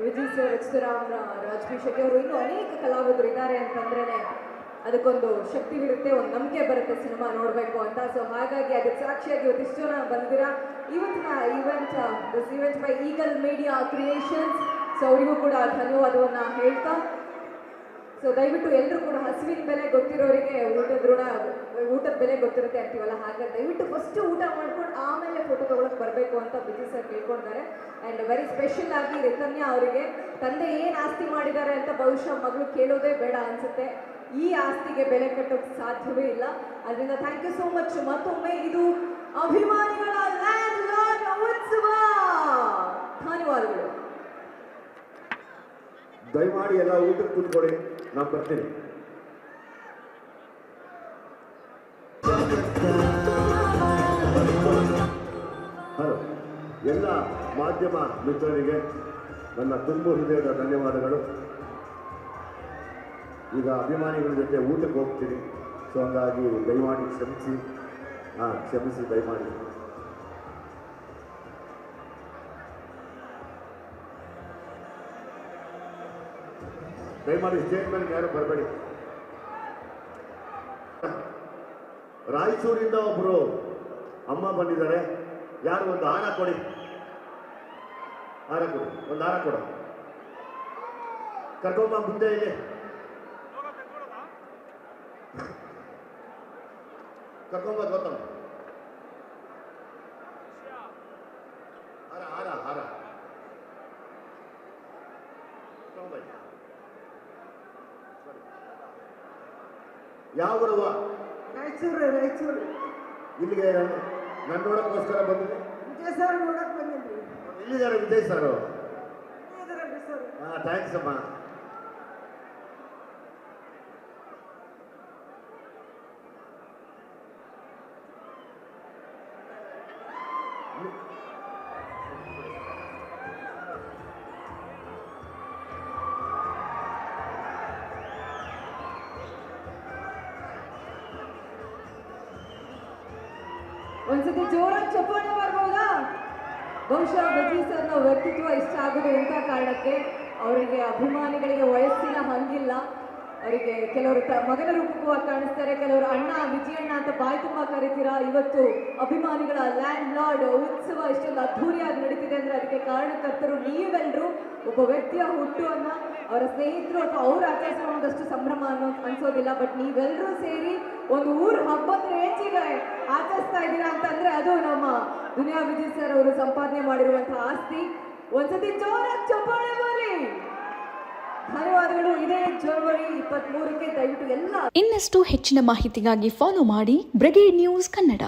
ವಿಜಯ್ ಸರ್, ರಚಿತರಾಮ್, ರಾಜ್ಬಿ ಶೆಟ್ಟಿ ಅವರು, ಇನ್ನೂ ಅನೇಕ ಕಲಾವಿದರು ಇದ್ದಾರೆ ಅಂತಂದ್ರೇನೆ ಅದಕ್ಕೊಂದು ಶಕ್ತಿ ಬಿಡುತ್ತೆ, ಒಂದು ನಂಬಿಕೆ ಬರುತ್ತೆ ಸಿನಿಮಾ ನೋಡಬೇಕು ಅಂತ. ಸೊ ಹಾಗಾಗಿ ಅದಕ್ಕೆ ಸಾಕ್ಷಿಯಾಗಿ ಇವತ್ತಿಷ್ಟು ಜನ ಬಂದಿದ್ದೀರಾ. ಇವತ್ತಿನ this event by eagle media creations. So ಅವರಿಗೂ ಕೂಡ ಧನ್ಯವಾದವನ್ನು ಹೇಳ್ತಾ, ಸೊ ದಯವಿಟ್ಟು ಎಲ್ಲರೂ ಕೂಡ ಹಸಿವಿನ ಬೆಲೆ ಗೊತ್ತಿರೋರಿಗೆ ಊಟದ ಬೆಲೆ ಗೊತ್ತಿರುತ್ತೆ ಅಂತೀವಲ್ಲ, ಹಾಗಾಗಿ ದಯವಿಟ್ಟು ಫಸ್ಟ್ ಊಟ ಮಾಡ್ಕೊಂಡು ಆಮೇಲೆ ಫೋಟೋ ತೊಗೊಳಕ್ಕೆ ಬರಬೇಕು ಅಂತ ವಿಜಯ್ ಸರ್ ಕೇಳ್ಕೊಂಡಿದ್ದಾರೆ. ಆ್ಯಂಡ್ ವೆರಿ ಸ್ಪೆಷಲ್ ಆಗಿ ರಿತನ್ಯ ಅವರಿಗೆ ತಂದೆ ಏನು ಆಸ್ತಿ ಮಾಡಿದ್ದಾರೆ ಅಂತ ಬಹುಶಃ ಮಗಳು ಕೇಳೋದೇ ಬೇಡ ಅನಿಸುತ್ತೆ. ಈ ಆಸ್ತಿಗೆ ಬೆಲೆ ಕಟ್ಟೋಕ್ಕೆ ಸಾಧ್ಯವೇ ಇಲ್ಲ. ಅದರಿಂದ ಥ್ಯಾಂಕ್ ಯು ಸೋ ಮಚ್. ಮತ್ತೊಮ್ಮೆ ಇದು ಅಭಿಮಾನಿಗಳ ಲ್ಯಾಂಡ್ ಲಾರ್ಡ್ ಉತ್ಸವ. ಧನ್ಯವಾದಗಳು. ದಯಮಾಡಿ ಎಲ್ಲ ಊಟಕ್ಕೆ ಕೂತ್ಕೊಳ್ಳಿ. ನಾನು ಬರ್ತೀನಿ. ಹಲೋ, ಎಲ್ಲ ಮಾಧ್ಯಮ ಮಿತ್ರರಿಗೆ ನನ್ನ ತುಂಬ ಹೃದಯದ ಧನ್ಯವಾದಗಳು. ಈಗ ಅಭಿಮಾನಿಗಳ ಜೊತೆ ಊಟಕ್ಕೆ ಹೋಗ್ತೀನಿ. ಸೊ ಹಂಗಾಗಿ ದಯಮಾಡಿ ಕ್ಷಮಿಸಿ ದಯಮಾಡಿ. ದಯಮಾಡಿ ಸ್ಟೇಜ್ ಮೇಲೆ ಯಾರು ಬರಬೇಡಿ. ರಾಯಚೂರಿಂದ ಒಬ್ಬರು ಅಮ್ಮ ಬಂದಿದ್ದಾರೆ. ಯಾರು ಒಂದು ಹಾರ ಕೊಡಿ, ಒಂದು ಹಾರ ಕೊಡು. ಕರ್ಕೊಂಬ ಮುಂದೆ ಇಲ್ಲಿ. ಕರ್ಕೊಂಬ ಗೊತ್ತಮ್ಮ. ಹಾರ ಯಾವ ಊರವ? ರಾಯಚೂರು. ಇಲ್ಲಿಗೆ ನನ್ನ ನೋಡೋಕ್ಕೋಸ್ಕರ ಬಂದಿದೆ. ವಿಜಯ್ ಸರ್ ನೋಡಕ್ ಬಂದಿದ್ರಿ. ಎಲ್ಲಿದ್ದಾರೆ ವಿಜಯ್ ಸರ್? ಸರ್ ಥ್ಯಾಂಕ್ಸ್ ಅಮ್ಮ. ಒಂದ್ಸತಿ ಜೋರಾಗಿ ಚಪ್ಪಾಳೆ ಮಾಡ್ಬೋದಾ? ಬಹುಶಃ ವಿಜಯ್ ಸರ್ನ ವ್ಯಕ್ತಿತ್ವ ಇಷ್ಟ ಆಗೋದು ಎಂಥ ಕಾರಣಕ್ಕೆ, ಅವರಿಗೆ ಅಭಿಮಾನಿಗಳಿಗೆ ವಯಸ್ಸಿನ ಹಂಗಿಲ್ಲ. ಅವರಿಗೆ ಕೆಲವರು ಮಗನ ರೂಪಕ್ಕೂ ಕಾಣಿಸ್ತಾರೆ, ಕೆಲವರು ಅಣ್ಣ ವಿಜಯಣ್ಣ ಅಂತ ಬಾಯಿ ತುಂಬ ಕರಿತೀರಾ. ಇವತ್ತು ಅಭಿಮಾನಿಗಳ ಲ್ಯಾಂಡ್ ಲಾರ್ಡ್ ಉತ್ಸವ ಇಷ್ಟೊಂದು ಅದ್ಧೂರಿಯಾಗಿ ನಡೀತಿದೆ ಅಂದರೆ ಅದಕ್ಕೆ ಕಾರಣಕರ್ತರು ನೀವೆಲ್ಲರೂ. ಒಬ್ಬ ವ್ಯಕ್ತಿಯ ಹುಟ್ಟುವನ್ನು ಅವರ ಸ್ನೇಹಿತರು ಅಥವಾ ಅವ್ರು ಆಚರಿಸ್ಕೊಳ್ಳೋದಷ್ಟು ಸಂಭ್ರಮ ಅನ್ಸೋದಿಲ್ಲ, ಬಟ್ ನೀವೆಲ್ಲರೂ ಸೇರಿ ಒಂದು ಊರು ಹಬ್ಬದ ರೇಂಜಿಗೆ ಆಚರಿಸ್ತಾ ಇದ್ದೀರಾ ಅಂತಂದ್ರೆ ಅದು ನಮ್ಮ ದುನಿಯಾ ವಿಜಯ್ ಸರ್ ಅವರು ಸಂಪಾದನೆ ಮಾಡಿರುವಂತಹ ಆಸ್ತಿ. ಒಂದ್ಸತಿ ಜೋರಾಗಿ ಚಪ್ಪಾಳೆ ಬರಲಿ. ಧನ್ಯವಾದಗಳು. ಇದೇ ಜನವರಿ 23ಕ್ಕೆ ದಯವಿಟ್ಟು ಎಲ್ಲ ಇನ್ನಷ್ಟು ಹೆಚ್ಚಿನ ಮಾಹಿತಿಗಾಗಿ ಫಾಲೋ ಮಾಡಿ ಬ್ರಿಗೇಡ್ ನ್ಯೂಸ್ ಕನ್ನಡ.